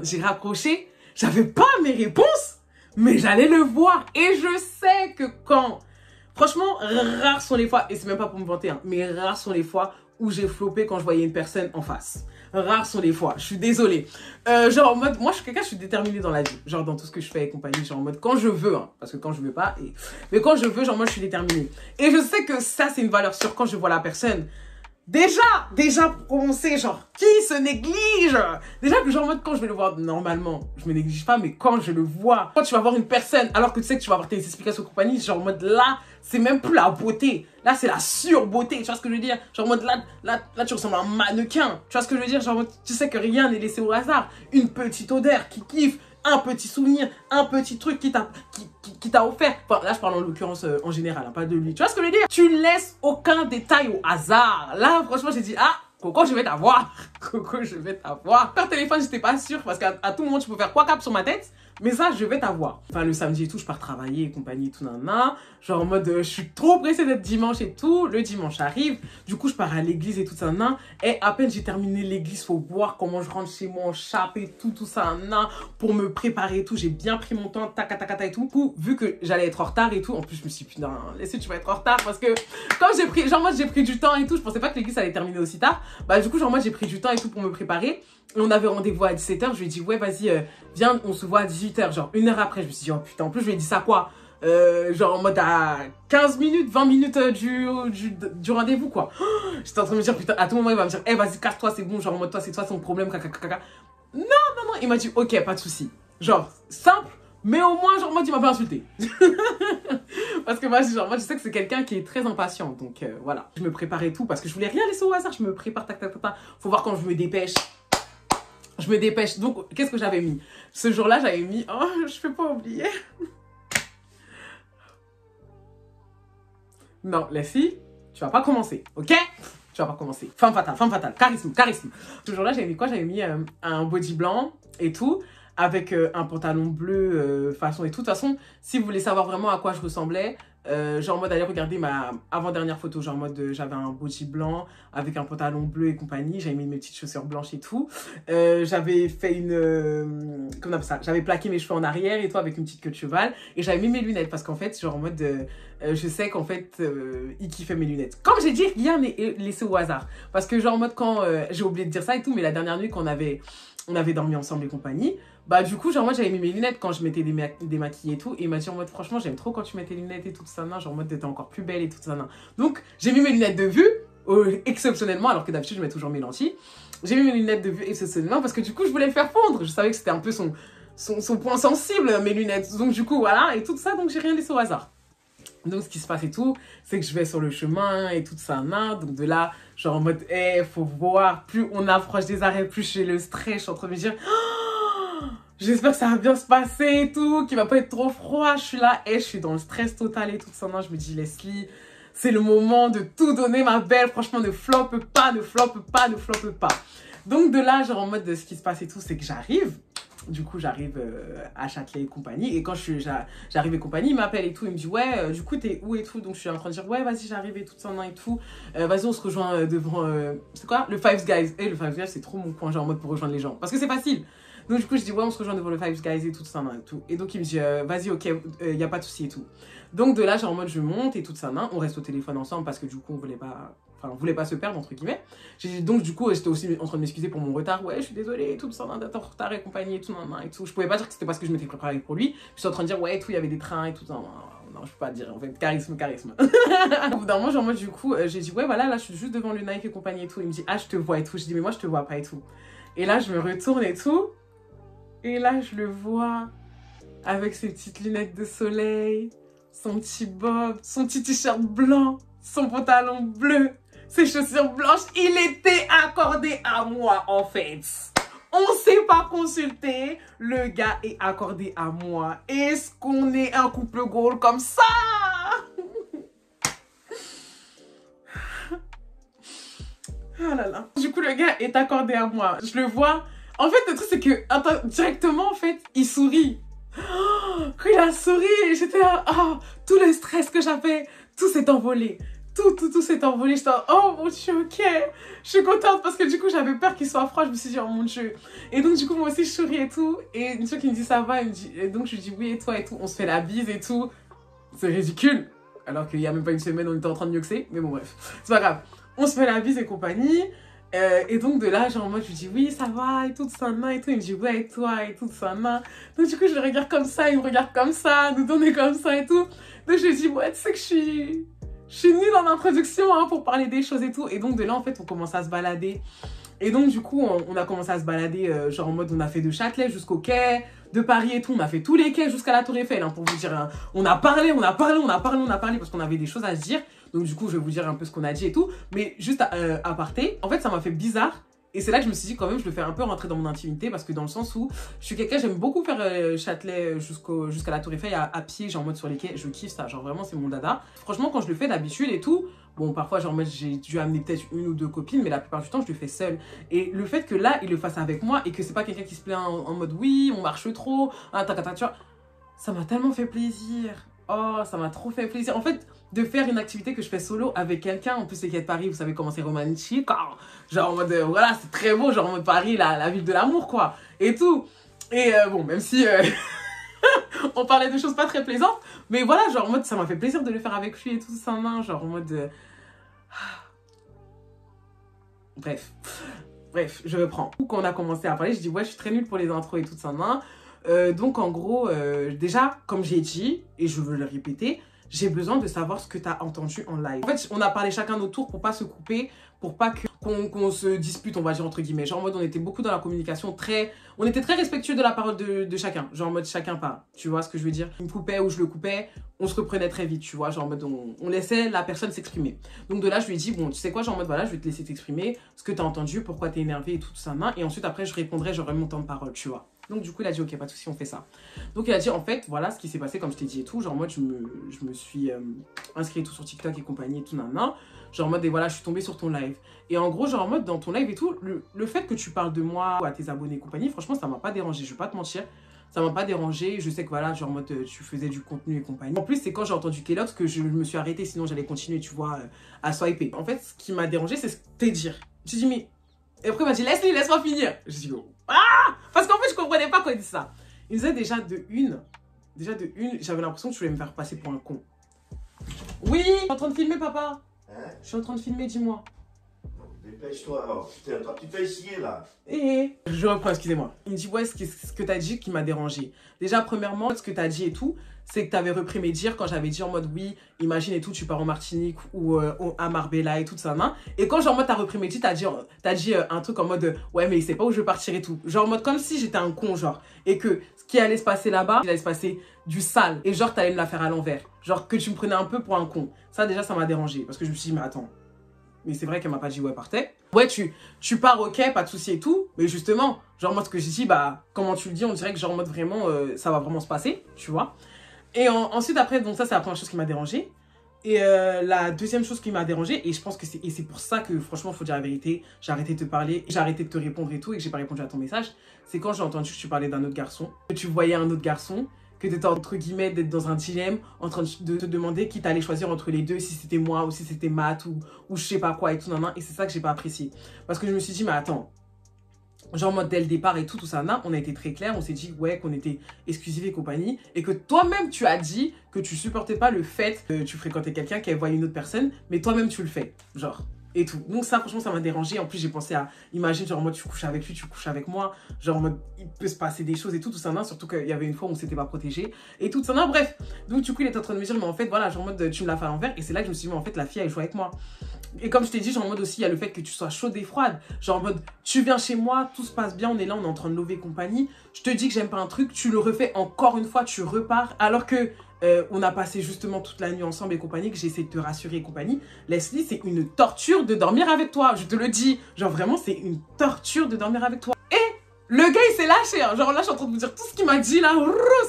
J'ai raccroché, j'avais pas mes réponses, mais j'allais le voir. Et je sais que quand, franchement, rares sont les fois, et c'est même pas pour me vanter, hein, mais rares sont les fois où j'ai floppé quand je voyais une personne en face. Rares sont les fois, je suis désolée. Genre en mode, moi je suis quelqu'un, je suis déterminée dans la vie. Genre dans tout ce que je fais et compagnie, genre en mode quand je veux, hein, parce que quand je veux pas, mais quand je veux, genre moi je suis déterminée. Et je sais que ça c'est une valeur sûre quand je vois la personne. Déjà pour commencer, genre, qui se néglige? Déjà que genre, en mode, quand je vais le voir, normalement, je me néglige pas, mais quand je le vois, quand tu vas voir une personne, alors que tu sais que tu vas avoir tes explications et compagnie, genre, en mode, là, c'est même plus la beauté. Là, c'est la surbeauté, tu vois ce que je veux dire? Genre, en mode, là, tu ressembles à un mannequin. Tu vois ce que je veux dire? Genre, en mode, tu sais que rien n'est laissé au hasard. Une petite odeur qui kiffe, un petit souvenir, un petit truc qui t'a offert. Enfin, là, je parle en l'occurrence en général, hein, pas de lui. Tu vois ce que je veux dire? Tu laisses aucun détail au hasard. Là, franchement, j'ai dit, ah, Coco, je vais t'avoir. Coco, je vais t'avoir. Par téléphone, j'étais pas sûre parce qu'à tout moment, tu peux faire quoi cap sur ma tête. Mais ça, je vais t'avoir. Enfin, le samedi et tout, je pars travailler et compagnie et tout, nanana. Genre en mode, je suis trop pressée d'être dimanche et tout. Le dimanche arrive. Du coup, je pars à l'église et tout ça, nanana. Et à peine j'ai terminé l'église, faut voir comment je rentre chez moi en chape et tout ça, nanana. Pour me préparer et tout. J'ai bien pris mon temps, tac et tout. Du coup, vu que j'allais être en retard et tout, en plus, je me suis dit, putain, laissez, tu vas être en retard parce que comme j'ai pris, genre moi, j'ai pris du temps et tout. Je pensais pas que l'église allait terminer aussi tard. Bah, du coup, genre moi, j'ai pris du temps et tout pour me préparer. On avait rendez-vous à 17 h, je lui ai dit, ouais, vas-y, viens, on se voit à 18 h, genre 1 heure après. Je me suis dit, oh putain, en plus, je lui ai dit ça quoi? Genre en mode à 15 minutes, 20 minutes du rendez-vous, quoi. Oh, j'étais en train de me dire, putain, à tout moment, il va me dire, eh, vas-y, casse-toi, c'est bon, genre en mode, toi, c'est toi son problème, caca. Non, il m'a dit, ok, pas de souci. Genre, simple, mais au moins, genre, moi, tu m'as pas insulté. Parce que moi, genre, moi, je sais que c'est quelqu'un qui est très impatient, donc voilà. Je me préparais tout, parce que je voulais rien laisser au hasard, je me prépare, tac. Faut voir quand je me dépêche. Je me dépêche. Donc, qu'est-ce que j'avais mis? Ce jour-là, j'avais mis... Oh, je ne peux pas oublier. Non, Leslie, tu vas pas commencer, ok? Tu vas pas commencer. Femme fatale, charisme, charisme. Ce jour-là, j'avais mis quoi? J'avais mis un body blanc et tout, avec un pantalon bleu façon et tout. De toute façon, si vous voulez savoir vraiment à quoi je ressemblais, genre en mode allez regarder ma avant-dernière photo, genre en mode j'avais un body blanc avec un pantalon bleu et compagnie, j'avais mis mes petites chaussures blanches et tout, j'avais fait une comment on appelle ça, j'avais plaqué mes cheveux en arrière et tout avec une petite queue de cheval et j'avais mis mes lunettes parce qu'en fait genre en mode je sais qu'en fait il kiffait mes lunettes, comme j'ai dit rien n'est laissé au hasard parce que genre en mode quand j'ai oublié de dire ça et tout, mais la dernière nuit qu'on avait dormi ensemble et compagnie, bah du coup genre moi j'avais mis mes lunettes quand je mettais démaquillée et tout, et il m'a dit en mode franchement j'aime trop quand tu mets tes lunettes et tout ça, genre en mode t'étais encore plus belle et tout ça. Donc j'ai mis mes lunettes de vue exceptionnellement, alors que d'habitude je mets toujours mes lentilles. J'ai mis mes lunettes de vue exceptionnellement parce que du coup je voulais le faire fondre, je savais que c'était un peu son point sensible, mes lunettes, donc du coup voilà, et tout ça, donc j'ai rien laissé au hasard. Donc ce qui se passe et tout, c'est que je vais sur le chemin et tout ça, donc de là, genre en mode, faut voir, plus on approche des arrêts, plus j'ai le stress, je suis en train de me dire, oh, j'espère que ça va bien se passer et tout, qu'il va pas être trop froid, je suis là, je suis dans le stress total et tout ça, je me dis, Leslie, c'est le moment de tout donner, ma belle, franchement, ne floppe pas, ne floppe pas, ne floppe pas. Donc de là, genre en mode, ce qui se passe et tout, c'est que j'arrive. Du coup, j'arrive à Châtelet et compagnie. Et quand j'arrive et compagnie, il m'appelle et tout. Il me dit, ouais, du coup, t'es où et tout. Donc, je suis en train de dire, ouais, vas-y, j'arrive et tout ça, et tout. Vas-y, on se rejoint devant, c'est quoi? Le Five Guys. Et le Five Guys, c'est trop mon point, genre en mode pour rejoindre les gens. Parce que c'est facile. Donc, du coup, je dis, ouais, on se rejoint devant le Five Guys et tout ça, et tout. Et donc, il me dit, vas-y, ok, y a pas de souci et tout. Donc, de là, genre en mode, je monte et tout ça, on reste au téléphone ensemble parce que du coup, on voulait pas se perdre, entre guillemets. Donc, du coup, j'étais aussi en train de m'excuser pour mon retard. Ouais, je suis désolée, tout ça, d'être en retard et compagnie et tout, et tout. Je pouvais pas dire que c'était parce que je m'étais préparée pour lui. Je suis en train de dire, ouais, tout, il y avait des trains et tout ça. Non, je peux pas dire, en fait, charisme. Au bout d'un moment, genre, moi, du coup, j'ai dit, ouais, voilà, là, je suis juste devant le Nike et compagnie et tout. Il me dit, ah, je te vois et tout. Je dis, mais moi, je te vois pas et tout. Et là, je me retourne et tout. Et là, je le vois avec ses petites lunettes de soleil, son petit bob, son petit t-shirt blanc, son pantalon bleu, ses chaussures blanches. Il était accordé à moi, en fait. On s'est pas consulté, le gars est accordé à moi. Est-ce qu'on est un couple goal comme ça? Oh là là. Du coup, le gars est accordé à moi. Je le vois. En fait, le truc, c'est que, attends, directement, en fait, il sourit. Oh, quand il a souri, j'étais là, oh, tout le stress que j'avais, tout s'est envolé. Tout s'est envolé. J'étais là, oh mon Dieu, ok. Je suis contente parce que du coup, j'avais peur qu'il soit froid. Je me suis dit, oh mon Dieu. Et donc, du coup, moi aussi, je souris et tout. Et une fois qu'il me dit, ça va, il me dit, et donc, je lui dis, oui, et toi et tout. On se fait la bise et tout. C'est ridicule. Alors qu'il y a même pas une semaine, on était en train de mioxer. Mais bon, bref. C'est pas grave. On se fait la bise et compagnie. Et donc de là, genre moi je lui dis oui ça va et tout ça et tout, il me dit ouais et toi et tout ça. Donc du coup je le regarde comme ça, il me regarde comme ça, nous donner comme ça et tout. Donc je lui dis ouais tu sais que je suis nulle en introduction hein, pour parler des choses et tout. Et donc de là en fait on commence à se balader. Et donc du coup on a commencé à se balader genre en mode on a fait de Châtelet jusqu'au quai de Paris et tout, on a fait tous les quais jusqu'à la Tour Eiffel hein, pour vous dire, hein. On a parlé parce qu'on avait des choses à se dire. Donc du coup je vais vous dire un peu ce qu'on a dit et tout, mais juste à parté, en fait ça m'a fait bizarre. Et c'est là que je me suis dit quand même je le fais un peu rentrer dans mon intimité, parce que dans le sens où je suis quelqu'un, j'aime beaucoup faire Châtelet jusqu'à la Tour Eiffel à pied, genre en mode sur les quais, je kiffe ça, genre vraiment c'est mon dada. Franchement quand je le fais d'habitude et tout, bon parfois genre j'ai dû amener peut-être une ou deux copines, mais la plupart du temps je le fais seule. Et le fait que là il le fasse avec moi et que c'est pas quelqu'un qui se plaint en mode oui on marche trop, tu vois, ça m'a tellement fait plaisir. Oh ça m'a trop fait plaisir. En fait de faire une activité que je fais solo avec quelqu'un, en plus c'est quai de Paris, vous savez comment c'est romantique, genre en mode, voilà, c'est très beau, genre en mode Paris, la ville de l'amour, quoi, et tout. Et bon, même si on parlait de choses pas très plaisantes, mais voilà, genre en mode, ça m'a fait plaisir de le faire avec lui et tout ça, genre en mode... Bref, je reprends. Quand on a commencé à parler, je dis, ouais, je suis très nulle pour les intros et tout ça, donc en gros, déjà, comme j'ai dit, et je veux le répéter, j'ai besoin de savoir ce que tu as entendu en live. En fait, on a parlé chacun notre tour pour pas se couper, pour pas qu'on se dispute, on va dire entre guillemets. Genre en mode, on était beaucoup dans la communication, on était très respectueux de la parole de chacun. Genre en mode, chacun parle. Tu vois ce que je veux dire? Il me coupait ou je le coupais, on se reprenait très vite, tu vois. Genre en mode, on laissait la personne s'exprimer. Donc de là, je lui ai dit, bon, tu sais quoi, genre en mode, voilà, je vais te laisser t'exprimer, ce que tu as entendu, pourquoi tu es énervé et tout ça. Et ensuite, après, je répondrai, j'aurai mon temps de parole, tu vois. Donc du coup il a dit ok pas de souci, on fait ça. Donc il a dit en fait voilà ce qui s'est passé comme je t'ai dit et tout, genre moi je me suis inscrit et tout sur TikTok et compagnie et tout nan. Genre en mode et voilà je suis tombée sur ton live. Et en gros genre en mode dans ton live et tout, le fait que tu parles de moi à tes abonnés et compagnie, franchement ça m'a pas dérangé, je vais pas te mentir. Ça m'a pas dérangé, je sais que voilà, genre en mode tu faisais du contenu et compagnie. En plus, c'est quand j'ai entendu Kellogg's que je me suis arrêtée, sinon j'allais continuer, tu vois, à swiper. En fait, ce qui m'a dérangé, c'est ce que t'es dire. J'ai dit, mais. Et après, il m'a dit, laisse-moi finir. J'ai dit, oh. Ah. Parce qu'en fait, je comprenais pas quand il dit ça. Il me disait déjà de une, j'avais l'impression que tu voulais me faire passer pour un con. Oui, je suis en train de filmer, papa. Hein? Je suis en train de filmer, dis-moi. Dépêche-toi alors, putain, toi tu fais chier là. Je reprends, excusez-moi. Il me dit, ouais, ce que t'as dit qui m'a dérangé. Déjà, premièrement, ce que t'as dit et tout, c'est que t'avais repris mes dires quand j'avais dit en mode, oui, imagine et tout, tu pars en Martinique ou à Marbella et tout ça, hein. Et quand, genre, en mode, t'as repris mes dires, t'as dit un truc en mode, ouais, mais il sait pas où je veux partir et tout. Genre, en mode, comme si j'étais un con, genre. Et que ce qui allait se passer là-bas, il allait se passer du sale. Et genre, t'allais me la faire à l'envers. Genre, que tu me prenais un peu pour un con. Ça, déjà, ça m'a dérangé. Parce que je me suis dit, mais attends. Mais c'est vrai qu'elle m'a pas dit ouais partez. Ouais tu pars ok, pas de souci et tout. Mais justement, genre moi ce que j'ai dit, bah comment tu le dis, on dirait que genre en mode vraiment ça va vraiment se passer, tu vois. Et ensuite après, donc ça c'est la première chose qui m'a dérangée. Et la deuxième chose qui m'a dérangée, et je pense que c'est pour ça que franchement faut dire la vérité, j'ai arrêté de te parler, j'ai arrêté de te répondre et tout, et que j'ai pas répondu à ton message, c'est quand j'ai entendu que tu parlais d'un autre garçon, que tu voyais un autre garçon, que tu étais entre guillemets d'être dans un dilemme, en train de te demander qui t'allait choisir entre les deux, si c'était moi ou si c'était Matt ou je sais pas quoi et tout, nan, nan, et c'est ça que j'ai pas apprécié. Parce que je me suis dit, mais attends, genre mode dès le départ et tout ça, nan, on a été très clair, on s'est dit ouais qu'on était exclusifs et compagnie, et que toi-même tu as dit que tu supportais pas le fait que tu fréquentais quelqu'un qui voit une autre personne, mais toi-même tu le fais, genre. Et tout. Donc ça, franchement, ça m'a dérangé. En plus, j'ai pensé à, imagine, genre en mode, tu couches avec lui, tu couches avec moi. Genre en mode, il peut se passer des choses et tout ça, non. Surtout qu'il y avait une fois où on s'était pas protégé. Et tout ça, non, bref. Donc du coup, il était en train de me dire, mais en fait, voilà, genre en mode, tu me l'as fait à l'envers. Et c'est là que je me suis dit, mais en fait, la fille, elle joue avec moi. Et comme je t'ai dit, genre en mode aussi, il y a le fait que tu sois chaude et froide. Genre en mode, tu viens chez moi, tout se passe bien, on est là, on est en train de lever compagnie. Je te dis que j'aime pas un truc, tu le refais encore une fois, tu repars. Alors que on a passé justement toute la nuit ensemble et compagnie, que j'ai essayé de te rassurer et compagnie. Leslie, c'est une torture de dormir avec toi, je te le dis. Genre vraiment, c'est une torture de dormir avec toi. Et le gars, il s'est lâché. Hein. Genre là, je suis en train de vous dire tout ce qu'il m'a dit là.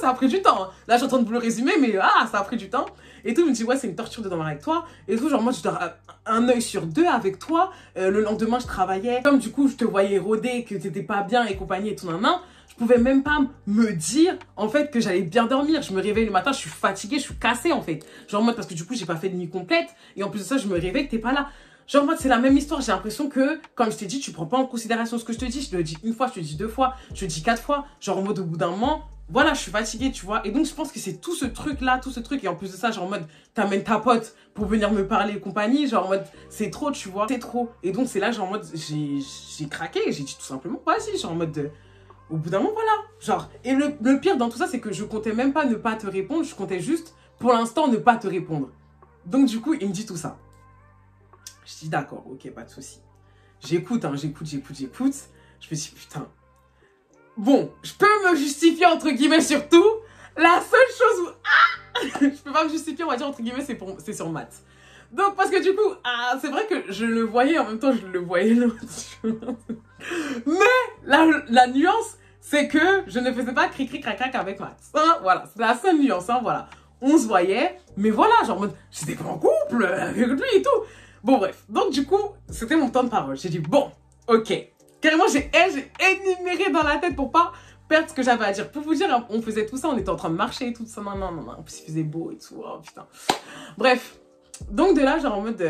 Ça a pris du temps. Hein. Là, je suis en train de vous le résumer, mais ça a pris du temps. Et tout, il me dit, ouais, c'est une torture de dormir avec toi. Et tout, genre moi, je dors un œil sur deux avec toi. Le lendemain, je travaillais. Comme du coup, je te voyais rôder, que t'étais pas bien et compagnie et tout, nan, nan. Je pouvais même pas me dire, en fait, que j'allais bien dormir. Je me réveille le matin, je suis fatiguée, je suis cassée, en fait. Genre, moi, parce que du coup, j'ai pas fait de nuit complète. Et en plus de ça, je me réveille que t'es pas là. Genre, moi, c'est la même histoire. J'ai l'impression que, comme je t'ai dit, tu prends pas en considération ce que je te dis. Je te le dis une fois, je te le dis deux fois, je te le dis quatre fois. Genre, en mode, au bout d'un moment, voilà, je suis fatiguée, tu vois. Et donc, je pense que c'est tout ce truc-là, tout ce truc. Et en plus de ça, genre, en mode, t'amènes ta pote pour venir me parler et compagnie. Genre, en mode, c'est trop, tu vois. C'est trop. Et donc, c'est là, genre, en mode, j'ai craqué. J'ai dit tout simplement, vas-y, genre, en mode... Au bout d'un moment, voilà. Genre, et le pire dans tout ça, c'est que je comptais même pas ne pas te répondre. Je comptais juste, pour l'instant, ne pas te répondre. Donc, du coup, il me dit tout ça. Je dis, d'accord, ok, pas de souci. J'écoute, hein, j'écoute. Je me dis, putain. Bon, je peux me justifier, entre guillemets, sur tout. La seule chose où... je peux pas me justifier, on va dire, entre guillemets, c'est sur Matt. Donc, parce que du coup, c'est vrai que je le voyais, en même temps, je le voyais l'autre. Mais, la nuance, c'est que je ne faisais pas cri-cri crac-crac avec Matt. Hein, voilà, c'est la seule nuance, hein, voilà. On se voyait, mais voilà, genre, j'étais pas en couple avec lui et tout. Bon, bref. Donc, du coup, c'était mon temps de parole. J'ai dit, bon, ok. Carrément, j'ai énuméré dans la tête pour pas perdre ce que j'avais à dire. Pour vous dire, on faisait tout ça, on était en train de marcher et tout ça. Non. En plus, il faisait beau et tout. Oh, putain. Bref. Donc de là, genre en mode,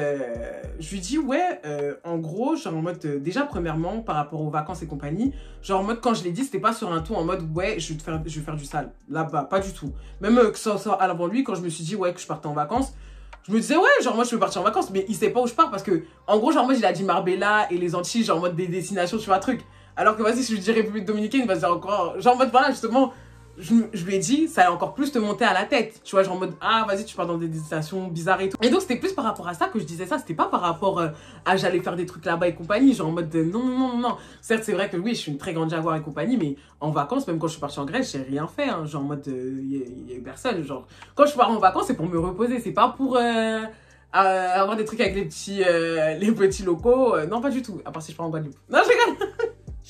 je lui dis ouais, en gros, genre en mode, déjà premièrement, par rapport aux vacances et compagnie, genre en mode, quand je l'ai dit, c'était pas sur un ton en mode, ouais, je vais faire du sale. Là-bas, pas du tout. Même que ça avant lui, quand je me suis dit, ouais, que je partais en vacances, je me disais, ouais, genre moi, je veux partir en vacances, mais il sait pas où je pars parce que, en gros, genre moi, il a dit Marbella et les Antilles, genre en mode des destinations, tu vois, truc. Alors que vas-y, si je lui dis République Dominicaine, il va se dire encore, genre en mode, voilà, justement, je lui ai dit, ça allait encore plus te monter à la tête. Tu vois, genre en mode, ah, vas-y, tu pars dans des destinations bizarres et tout. Et donc, c'était plus par rapport à ça que je disais ça. C'était pas par rapport à j'allais faire des trucs là-bas et compagnie. Genre en mode, non. Certes, c'est vrai que oui, je suis une très grande jaguar et compagnie, mais en vacances, même quand je suis partie en Grèce, j'ai rien fait. Hein. Genre en mode, il y a eu personne. Genre, quand je pars en vacances, c'est pour me reposer. C'est pas pour avoir des trucs avec les petits locaux. Non, pas du tout. À part si je pars en Guadeloupe. Non, je rigole.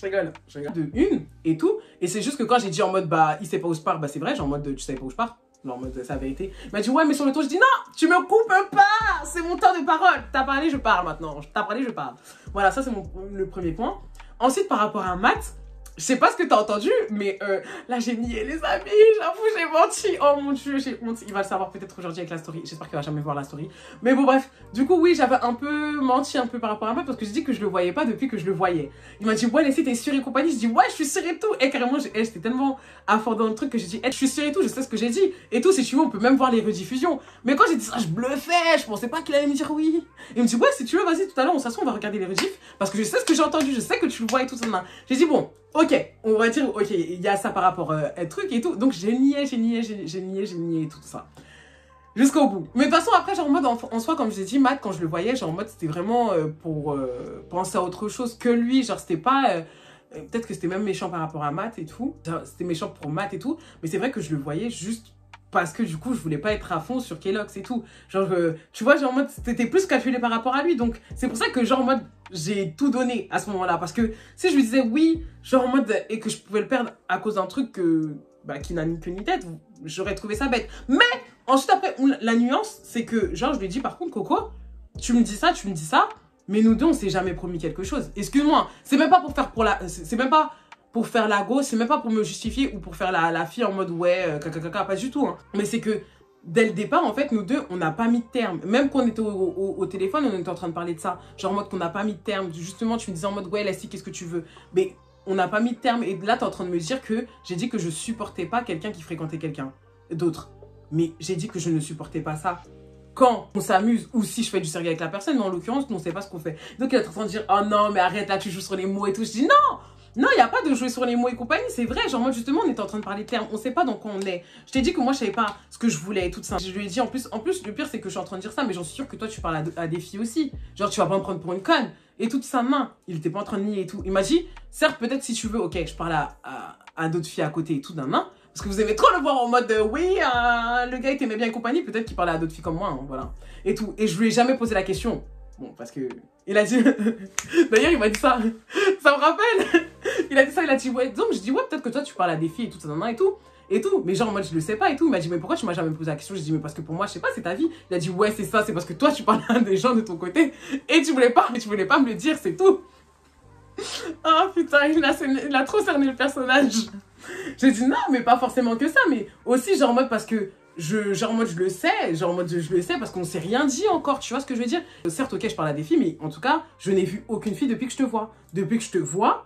Je rigole. De une et tout. Et c'est juste que quand j'ai dit en mode, bah, il sait pas où je pars, bah, c'est vrai, genre en mode, tu savais pas où je pars. Genre en mode, c'est la vérité. Il m'a dit, ouais, mais sur le ton, je dis, non, tu me coupes pas, c'est mon temps de parole. T'as parlé, je parle maintenant. T'as parlé, je parle. Voilà, ça, c'est le premier point. Ensuite, par rapport à Matt, je sais pas ce que t'as entendu, mais là, j'ai nié les amis, j'avoue, j'ai menti. Oh mon Dieu, j'ai menti. Il va le savoir peut-être aujourd'hui avec la story. J'espère qu'il va jamais voir la story. Mais bon, bref. Du coup, oui, j'avais un peu menti un peu par rapport à Matt parce que j'ai dit que je le voyais pas depuis que je le voyais. Il m'a dit, ouais, laissez, t'es sûre et compagnie. Je dis, ouais, je suis sûre et tout. Et carrément, j'étais tellement à fond dans le truc que j'ai dit, je suis sûre et tout, je sais ce que j'ai dit. Et tout, si tu veux, on peut même voir les rediffusions. Mais quand j'ai dit ça, je bluffais, je pensais pas qu'il allait me dire oui. Il me dit, ouais, si tu veux, vas-y, tout à l'heure, on s'assoit, on va regarder les rediffs. Parce que je sais ce que j'ai entendu, je sais que tu le vois et tout ça. J'ai dit, bon. Ok, on va dire, ok, il y a ça par rapport à truc et tout. Donc j'ai nié et tout ça. Jusqu'au bout. Mais de toute façon, après, genre en mode, en soi, comme je l'ai dit, Matt, quand je le voyais, genre en mode, c'était vraiment pour penser à autre chose que lui. Genre, c'était pas... peut-être que c'était même méchant par rapport à Matt et tout. C'était méchant pour Matt et tout. Mais c'est vrai que je le voyais juste parce que du coup, je voulais pas être à fond sur Kellogg's et tout. Genre, tu vois, genre en mode, c'était plus calculé par rapport à lui. Donc, c'est pour ça que genre en mode, j'ai tout donné à ce moment-là. Parce que si je lui disais oui, genre en mode, et que je pouvais le perdre à cause d'un truc qui n'a ni queue ni tête, j'aurais trouvé ça bête. Mais, ensuite après, la nuance, c'est que genre, je lui ai dit, par contre, Coco, tu me dis ça, mais nous deux, on s'est jamais promis quelque chose. Excuse-moi, c'est même pas pour faire c'est même pas pour faire la go, c'est même pas pour me justifier ou pour faire la fille en mode ouais, caca, pas du tout. Hein. Mais c'est que dès le départ, en fait, nous deux, on n'a pas mis de terme. Même quand on était au téléphone, on était en train de parler de ça. Genre en mode qu'on n'a pas mis de terme. Justement, tu me disais en mode ouais, Leslie, qu'est-ce que tu veux? Mais on n'a pas mis de terme. Et là, tu es en train de me dire que j'ai dit que je supportais pas quelqu'un qui fréquentait quelqu'un d'autre. Mais j'ai dit que je ne supportais pas ça quand on s'amuse ou si je fais du sérieux avec la personne. Mais en l'occurrence, on ne sait pas ce qu'on fait. Donc, il est en train de dire oh non, mais arrête, là, tu joues sur les mots et tout. Je dis non! Non, il n'y a pas de jouer sur les mots et compagnie, c'est vrai. Genre, moi, justement, on était en train de parler de termes. On ne sait pas dans quoi on est. Je t'ai dit que moi, je savais pas ce que je voulais et tout ça. Je lui ai dit, en plus, le pire, c'est que je suis en train de dire ça, mais j'en suis sûre que toi, tu parles à des filles aussi. Genre, tu vas pas me prendre pour une conne. Et toute sa main, il était pas en train de nier et tout. Il m'a dit, certes, peut-être si tu veux, ok, je parle à d'autres filles à côté et tout d'un main. Parce que vous aimez trop le voir en mode, oui, le gars, il t'aimait bien et compagnie. Peut-être qu'il parlait à d'autres filles comme moi, hein, voilà. Et tout. Et je lui ai jamais posé la question. Bon, parce que... Il a dit... D'ailleurs, il m'a dit ça. Ça me rappelle. Il a dit ça, il a dit, ouais. Donc, je dis, ouais, peut-être que toi, tu parles à des filles et tout, ça, et tout. Et tout. Mais genre, en mode, je le sais pas et tout. Il m'a dit, mais pourquoi tu m'as jamais posé la question? Je dis, mais parce que pour moi, je sais pas, c'est ta vie. Il a dit, ouais, c'est ça, c'est parce que toi, tu parles à des gens de ton côté. Et tu voulais pas me le dire, c'est tout. Oh putain, il a trop cerné le personnage. J'ai dit, non, mais pas forcément que ça. Mais aussi, genre, en mode, parce que... je le sais, je le sais parce qu'on s'est rien dit encore, tu vois ce que je veux dire? Certes, ok, je parle à des filles, mais en tout cas, je n'ai vu aucune fille depuis que je te vois. Depuis que je te vois,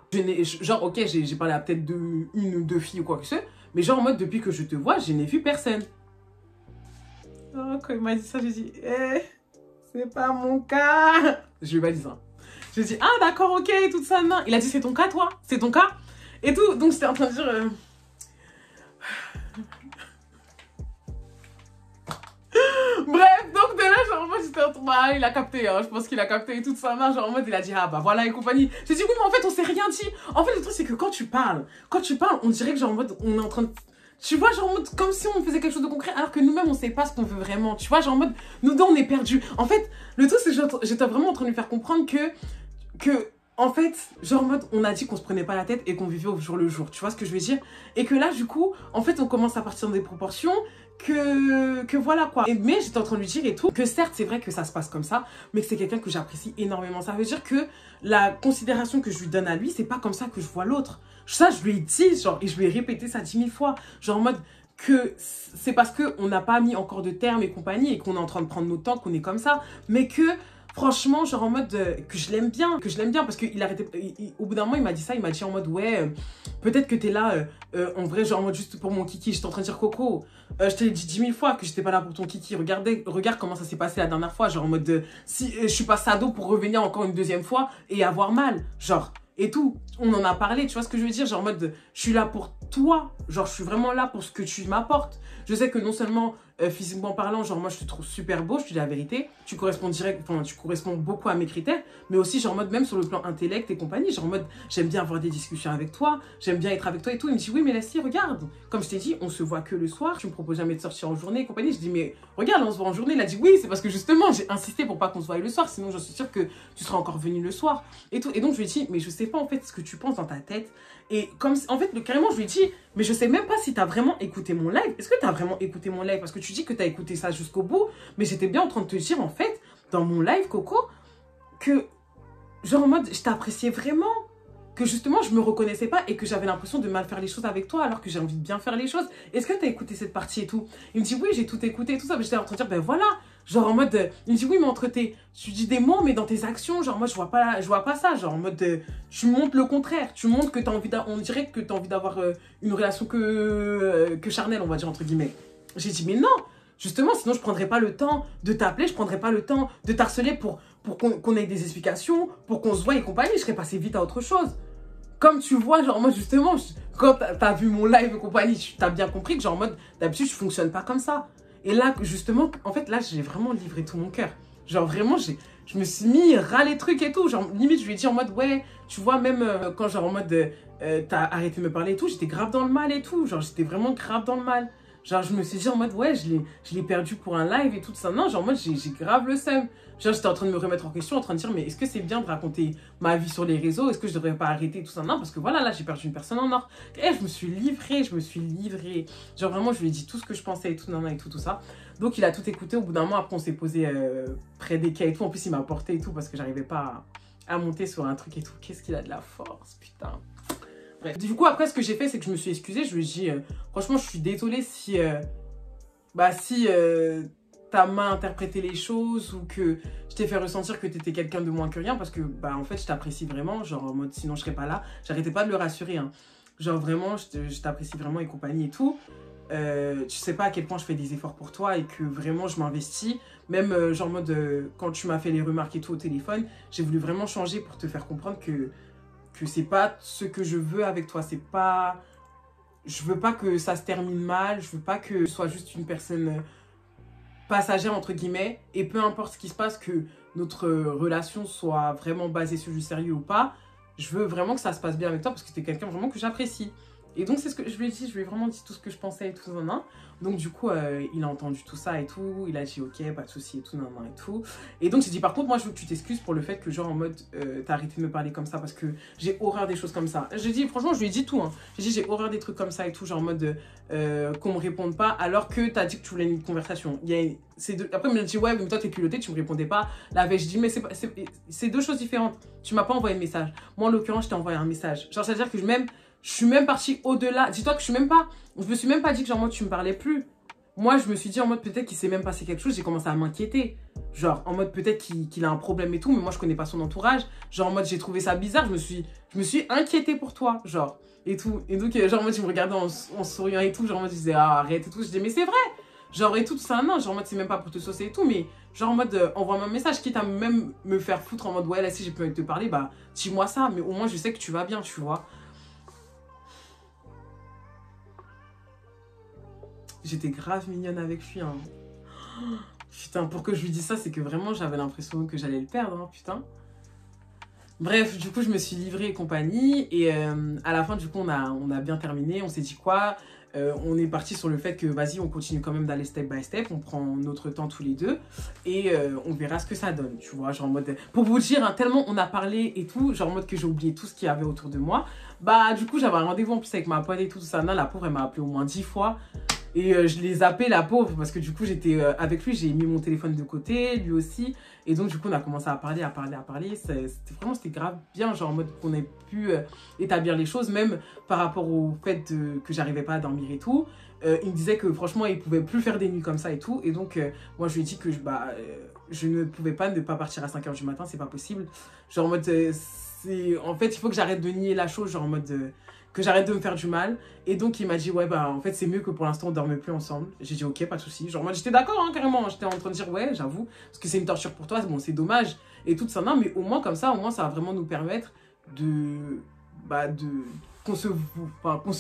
genre, ok, j'ai parlé à peut-être une ou deux filles ou quoi que ce soit, mais genre en mode, depuis que je te vois, je n'ai vu personne. Oh, quand il m'a dit ça, j'ai dit, c'est pas mon cas. Je lui ai pas dit ça. J'ai dit, ah d'accord, ok, tout ça, non. Il a dit, c'est ton cas, toi? C'est ton cas? Et tout, donc j'étais en train de dire... Bref, donc de là, genre en mode, j'étais en train, il a capté, hein, je pense qu'il a capté toute sa main, genre en mode, il a dit, ah bah voilà et compagnie. J'ai dit, oui, mais en fait, on s'est rien dit. En fait, le truc, c'est que quand tu parles, on dirait que genre en mode, on est en train de... Tu vois, genre en mode, comme si on faisait quelque chose de concret, alors que nous-mêmes, on sait pas ce qu'on veut vraiment. Tu vois, genre en mode, nous deux, on est perdus. En fait, le truc, c'est que j'étais vraiment en train de lui faire comprendre que en fait, genre en mode, on a dit qu'on se prenait pas la tête et qu'on vivait au jour le jour. Tu vois ce que je veux dire? Et que là, du coup, en fait, on commence à partir dans des proportions que voilà quoi. Mais j'étais en train de lui dire et tout, que certes, c'est vrai que ça se passe comme ça, mais que c'est quelqu'un que j'apprécie énormément. Ça veut dire que la considération que je lui donne à lui, c'est pas comme ça que je vois l'autre. Ça, je lui ai dit, genre, et je lui ai répété ça 10 000 fois. Genre en mode... que c'est parce qu'on n'a pas mis encore de termes et compagnie et qu'on est en train de prendre notre temps qu'on est comme ça, mais que franchement, genre en mode que je l'aime bien, parce qu'il arrêtait, au bout d'un moment il m'a dit ça, il m'a dit en mode ouais, peut-être que t'es là en vrai, genre en mode juste pour mon kiki. J'étais en train de dire Coco, je t'ai dit 10 000 fois que j'étais pas là pour ton kiki, regarde comment ça s'est passé la dernière fois, genre en mode si je suis pas sado pour revenir encore une deuxième fois et avoir mal, genre. Et tout, on en a parlé, tu vois ce que je veux dire? Genre en mode, je suis là pour toi, genre je suis vraiment là pour ce que tu m'apportes. Je sais que non seulement physiquement parlant, genre moi je te trouve super beau, je te dis la vérité, tu corresponds direct, enfin tu corresponds beaucoup à mes critères, mais aussi genre en mode même sur le plan intellect et compagnie, genre en mode j'aime bien avoir des discussions avec toi, j'aime bien être avec toi et tout. Il me dit oui mais Leslie regarde, comme je t'ai dit, on se voit que le soir, tu me proposes jamais de sortir en journée et compagnie. Je dis mais regarde on se voit en journée. Il a dit oui c'est parce que justement j'ai insisté pour pas qu'on se voie le soir, sinon je suis sûre que tu seras encore venu le soir et tout. Et donc je lui ai dit mais je sais pas en fait ce que tu penses dans ta tête. Et comme en fait carrément je lui ai dit mais je sais même pas si t'as vraiment écouté mon live. Est-ce que t'as vraiment écouté mon live? Parce que tu dis que t'as écouté ça jusqu'au bout, mais j'étais bien en train de te dire en fait dans mon live Coco que genre en mode je t'appréciais vraiment, que justement je me reconnaissais pas et que j'avais l'impression de mal faire les choses avec toi alors que j'ai envie de bien faire les choses. Est-ce que t'as écouté cette partie et tout? Il me dit oui j'ai tout écouté et tout ça, mais j'étais en train de dire ben voilà. Genre en mode, il me dit oui mais entre tes, tu dis des mots mais dans tes actions, genre moi je vois pas ça, genre en mode, tu montres le contraire, tu montres que t'as envie on dirait que t'as envie d'avoir une relation que charnelle on va dire entre guillemets. J'ai dit mais non, justement sinon je prendrais pas le temps de t'appeler, je prendrais pas le temps de t'harceler pour qu'on ait des explications, pour qu'on se voie et compagnie, je serais passée vite à autre chose. Comme tu vois, genre moi justement, quand t'as vu mon live et compagnie, t'as bien compris que genre en mode, d'habitude je fonctionne pas comme ça. Et là, justement, en fait, là, j'ai vraiment livré tout mon cœur. Genre, vraiment, je me suis mis ras les trucs et tout. Genre, limite, je lui ai dit en mode, ouais, tu vois, même quand, genre, en mode, t'as arrêté de me parler et tout, j'étais grave dans le mal et tout. Genre, j'étais vraiment grave dans le mal. Genre, je me suis dit en mode, ouais, je l'ai perdu pour un live et tout ça. Non, genre, moi, j'ai grave le seum. Genre, j'étais en train de me remettre en question, en train de dire, mais est-ce que c'est bien de raconter ma vie sur les réseaux? Est-ce que je devrais pas arrêter tout ça? Non, parce que voilà, là, j'ai perdu une personne en or. Et je me suis livrée. Genre, vraiment, je lui ai dit tout ce que je pensais et tout, non, et tout, tout ça. Donc, il a tout écouté. Au bout d'un moment, après, on s'est posé près des quais et tout. En plus, il m'a porté et tout parce que j'arrivais pas à monter sur un truc et tout. Qu'est-ce qu'il a de la force, putain. Bref. Du coup, après, ce que j'ai fait, c'est que je me suis excusée. Je lui ai dit, franchement, je suis désolée si... t'as mal interprété les choses ou que je t'ai fait ressentir que t'étais quelqu'un de moins que rien parce que, en fait, je t'apprécie vraiment. Genre, en mode, sinon, je serais pas là. J'arrêtais pas de le rassurer, hein. Genre, vraiment, je t'apprécie vraiment et compagnie et tout. Tu sais pas à quel point je fais des efforts pour toi et que vraiment je m'investis. Même genre en mode quand tu m'as fait les remarques et tout au téléphone, j'ai voulu vraiment changer pour te faire comprendre que c'est pas ce que je veux avec toi. C'est pas... Je veux pas que ça se termine mal, je veux pas que je sois juste une personne passagère entre guillemets. Et peu importe ce qui se passe, que notre relation soit vraiment basée sur du sérieux ou pas, je veux vraiment que ça se passe bien avec toi parce que t'es quelqu'un vraiment que j'apprécie. Et donc, c'est ce que je lui ai dit, je lui ai vraiment dit tout ce que je pensais et tout, nan, nan. Donc, du coup, il a entendu tout ça et tout. Il a dit, ok, pas de souci et tout, nan, nan, et tout. Et donc, j'ai dit, par contre, moi, je veux que tu t'excuses pour le fait que, genre, en mode, t'as arrêté de me parler comme ça parce que j'ai horreur des choses comme ça. J'ai dit, franchement, je lui ai dit tout, hein. J'ai dit, j'ai horreur des trucs comme ça et tout, genre, en mode, qu'on me réponde pas alors que t'as dit que tu voulais une conversation. Après, il m'a dit, ouais, mais toi, t'es culotté, tu me répondais pas. La veille, je dis, mais c'est deux choses différentes. Tu m'as pas envoyé de message. Moi, en l'occurrence, je t'ai envoyé un message. Genre, c'est-à-dire que je suis même partie au-delà. Dis-toi que je me suis même pas dit que genre, moi, tu me parlais plus. Moi, je me suis dit en mode peut-être qu'il s'est même passé quelque chose. J'ai commencé à m'inquiéter. Genre, en mode peut-être qu'il a un problème et tout. Mais moi, je connais pas son entourage. Genre, en mode j'ai trouvé ça bizarre. Je me suis inquiétée pour toi. Genre, et tout. Et donc, genre, en mode, tu me regardais en souriant et tout. Genre, en mode, je disais, ah, arrête et tout. Je disais, mais c'est vrai. Genre, et tout ça, non. Genre, en mode, c'est même pas pour te saucer et tout. Mais, genre, en mode, envoie-moi un message. Quitte à même me faire foutre en mode, ouais, là, si j'ai pu te parler, bah, dis-moi ça. Mais au moins, je sais que tu vas bien, tu vois. J'étais grave mignonne avec lui, hein. Putain, pour que je lui dise ça, c'est que vraiment, j'avais l'impression que j'allais le perdre, hein, putain. Bref, du coup, je me suis livrée et compagnie. Et à la fin, du coup, on a bien terminé. On s'est dit quoi? On est parti sur le fait que, vas-y, on continue quand même d'aller step by step. On prend notre temps tous les deux. Et on verra ce que ça donne, tu vois. Genre en mode... Pour vous dire, hein, tellement on a parlé et tout, genre en mode que j'ai oublié tout ce qu'il y avait autour de moi. Bah, du coup, j'avais un rendez-vous en plus avec ma pote et tout ça. Non, la pauvre, elle m'a appelé au moins 10 fois. Et je l'ai zappé, la pauvre, parce que du coup, j'étais avec lui, j'ai mis mon téléphone de côté, lui aussi. Et donc, du coup, on a commencé à parler. C'était grave bien, genre en mode qu'on ait pu établir les choses, même par rapport au fait que j'arrivais pas à dormir et tout. Il me disait que franchement, il pouvait plus faire des nuits comme ça et tout. Et donc, moi, je lui ai dit que je ne pouvais pas ne pas partir à 5 h du matin, c'est pas possible. Genre en mode, en fait, il faut que j'arrête de nier la chose, genre en mode... que j'arrête de me faire du mal. Et donc, il m'a dit, ouais, bah, en fait, c'est mieux que pour l'instant, on ne dorme plus ensemble. J'ai dit, ok, pas de souci. Genre, moi, j'étais d'accord, hein, carrément. J'étais en train de dire, ouais, j'avoue, parce que c'est une torture pour toi, bon, c'est dommage. Et tout ça, non, mais au moins, comme ça, ça va vraiment nous permettre qu'on se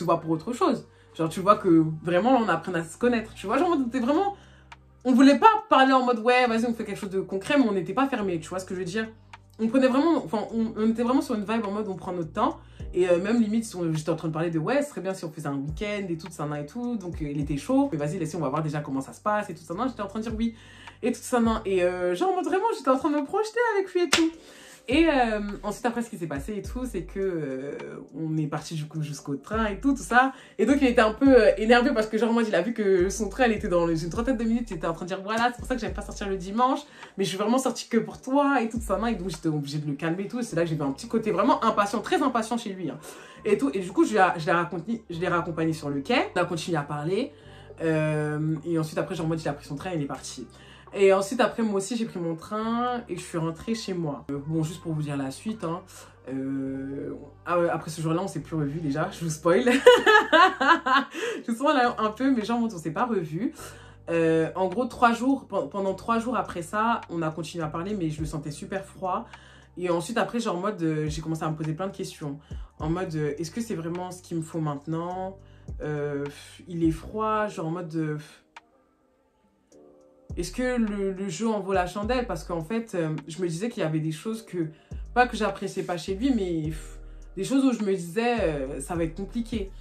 voit pour autre chose. Genre, tu vois que vraiment, là, on apprend à se connaître. Tu vois, genre, t'es vraiment on voulait pas parler en mode ouais, vas-y, on fait quelque chose de concret, mais on n'était pas fermé, tu vois ce que je veux dire? On prenait vraiment, enfin, on était vraiment sur une vibe en mode on prend notre temps. Et même limite, j'étais en train de parler de ouais, ce serait bien si on faisait un week-end et tout ça et tout. Donc il était chaud. Mais vas-y, laissez, on va voir déjà comment ça se passe et tout ça. J'étais en train de dire oui et tout ça. Et genre en mode vraiment, j'étais en train de me projeter avec lui et tout. Et ensuite, après, ce qui s'est passé et tout, c'est que on est parti du coup jusqu'au train et tout ça. Et donc, il était un peu énervé parce que, genre, moi, il a vu que son train, elle était dans une trentaine de minutes. Il était en train de dire, voilà, c'est pour ça que j'aime pas sortir le dimanche, mais je suis vraiment sortie que pour toi et tout ça. Et donc, j'étais obligée de le calmer et tout. C'est là que j'ai vu un petit côté vraiment impatient, très impatient chez lui. Hein, et tout. Et du coup, je l'ai raccompagné sur le quai. On a continué à parler. Et ensuite, après, genre, moi, il a pris son train et il est parti. Et ensuite, après, moi aussi, j'ai pris mon train et je suis rentrée chez moi. Bon, juste pour vous dire la suite, hein, après ce jour-là, on s'est plus revus déjà, je vous spoil. Je vous spoil un peu, mais genre, on s'est pas revus. En gros, pendant 3 jours après ça, on a continué à parler, mais je le sentais super froid. Et ensuite, après, genre, en mode, j'ai commencé à me poser plein de questions. En mode, est-ce que c'est vraiment ce qu'il me faut maintenant? Il est froid, genre en mode... Est-ce que le jeu en vaut la chandelle? Parce qu'en fait, je me disais qu'il y avait des choses que... Pas que j'appréciais pas chez lui, mais des choses où je me disais, ça va être compliqué.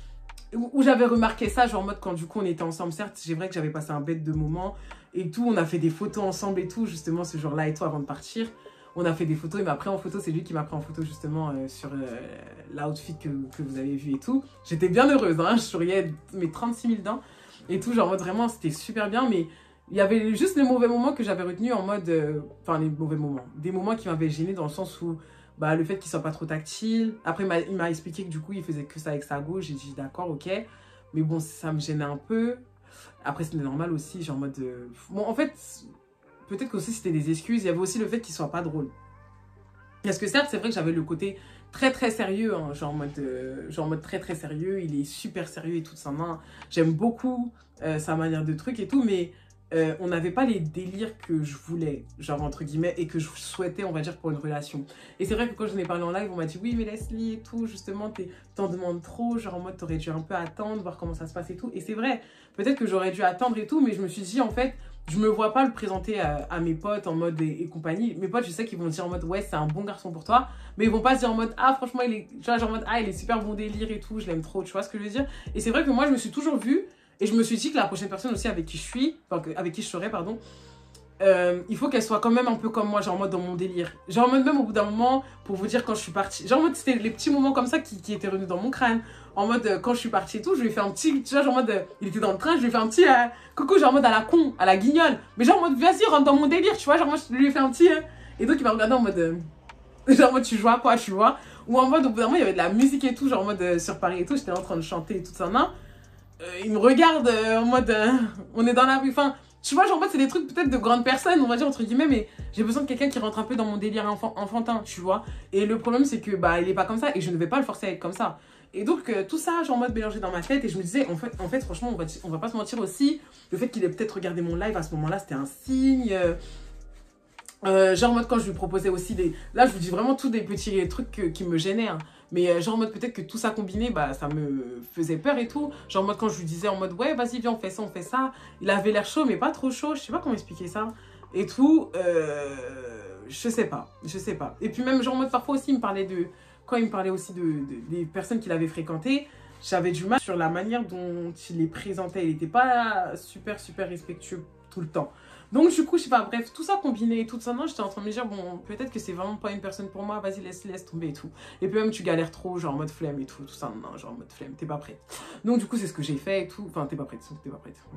Où j'avais remarqué ça, genre en mode quand du coup on était ensemble, certes, c'est vrai que j'avais passé un bête de moment et tout. On a fait des photos ensemble et tout, justement, ce jour-là et tout, avant de partir. On a fait des photos, il m'a pris en photo, c'est lui qui m'a pris en photo justement sur l'outfit que vous avez vu et tout. J'étais bien heureuse, hein, je souriais mes 36 000 dents et tout, genre en mode vraiment, c'était super bien, mais... Il y avait juste les mauvais moments que j'avais retenus en mode... Enfin, les mauvais moments. Des moments qui m'avaient gêné dans le sens où... Bah, le fait qu'il soit pas trop tactile. Après, il m'a expliqué que du coup, il faisait que ça avec sa gauche. J'ai dit d'accord, ok. Mais bon, ça me gênait un peu. Après, c'était normal aussi, genre en mode... Bon, en fait, peut-être que aussi c'était des excuses. Il y avait aussi le fait qu'il soit pas drôle. Parce que certes, c'est vrai que j'avais le côté très très sérieux, hein, genre en mode très très sérieux. Il est super sérieux et tout ça. J'aime beaucoup sa manière de truc et tout, mais... on n'avait pas les délires que je voulais, genre entre guillemets, et que je souhaitais, on va dire, pour une relation. Et c'est vrai que quand j'en ai parlé en live, on m'a dit, oui, mais Leslie et tout, justement, t'en demandes trop, genre en mode, t'aurais dû un peu attendre, voir comment ça se passe et tout. Et c'est vrai, peut-être que j'aurais dû attendre et tout, mais je me suis dit, en fait, je me vois pas le présenter à mes potes en mode et compagnie. Mes potes, je sais qu'ils vont dire en mode, ouais, c'est un bon garçon pour toi, mais ils vont pas se dire en mode, ah, franchement, il est, genre en mode, ah, il est super bon délire et tout, je l'aime trop, tu vois ce que je veux dire? Et c'est vrai que moi, je me suis toujours vue. Et je me suis dit que la prochaine personne aussi avec qui je suis, enfin avec qui je serai, pardon, il faut qu'elle soit quand même un peu comme moi, genre en mode dans mon délire. Genre en mode même au bout d'un moment, pour vous dire quand je suis partie, genre en mode c'était les petits moments comme ça qui étaient revenus dans mon crâne. En mode quand je suis partie et tout, je lui ai fait un petit, tu vois, genre en mode, il était dans le train, je lui ai fait un petit coucou, genre en mode à la con, à la guignole. Mais genre en mode vas-y, rentre dans mon délire, tu vois, genre moi je lui ai fait un petit... et donc il m'a regardé en mode... genre en mode tu joues à quoi, tu vois. Ou en mode au bout d'un moment il y avait de la musique et tout, genre en mode sur Paris et tout, j'étais en train de chanter et tout ça, non. Il me regarde en mode on est dans la rue, enfin tu vois, genre en fait c'est des trucs peut-être de grandes personnes, on va dire entre guillemets, mais j'ai besoin de quelqu'un qui rentre un peu dans mon délire enfantin, tu vois. Et le problème c'est que bah il est pas comme ça et je ne vais pas le forcer à être comme ça. Et donc tout ça genre en mode mélangé dans ma tête et je me disais en fait franchement on va pas se mentir aussi, le fait qu'il ait peut-être regardé mon live à ce moment-là c'était un signe. Genre en mode quand je lui proposais aussi des... Là je vous dis vraiment tous des petits trucs qui me gênaient, hein. Mais genre en mode peut-être que tout ça combiné, bah ça me faisait peur et tout. Genre en mode quand je lui disais en mode ouais vas-y viens on fait ça, on fait ça. Il avait l'air chaud mais pas trop chaud, je sais pas comment expliquer ça. Et tout, je sais pas. Et puis même genre en mode parfois aussi il me parlait de... Quand il me parlait aussi des personnes qu'il avait fréquentées, j'avais du mal sur la manière dont il les présentait. Il était pas super respectueux tout le temps. Donc du coup, je sais pas, bref, tout ça combiné et tout ça, non, j'étais en train de me dire, bon, peut-être que c'est vraiment pas une personne pour moi, vas-y, laisse tomber et tout. Et puis même, tu galères trop, genre en mode flemme et tout ça, non, genre en mode flemme, t'es pas prête. Donc du coup, c'est ce que j'ai fait et tout, enfin, t'es pas prête,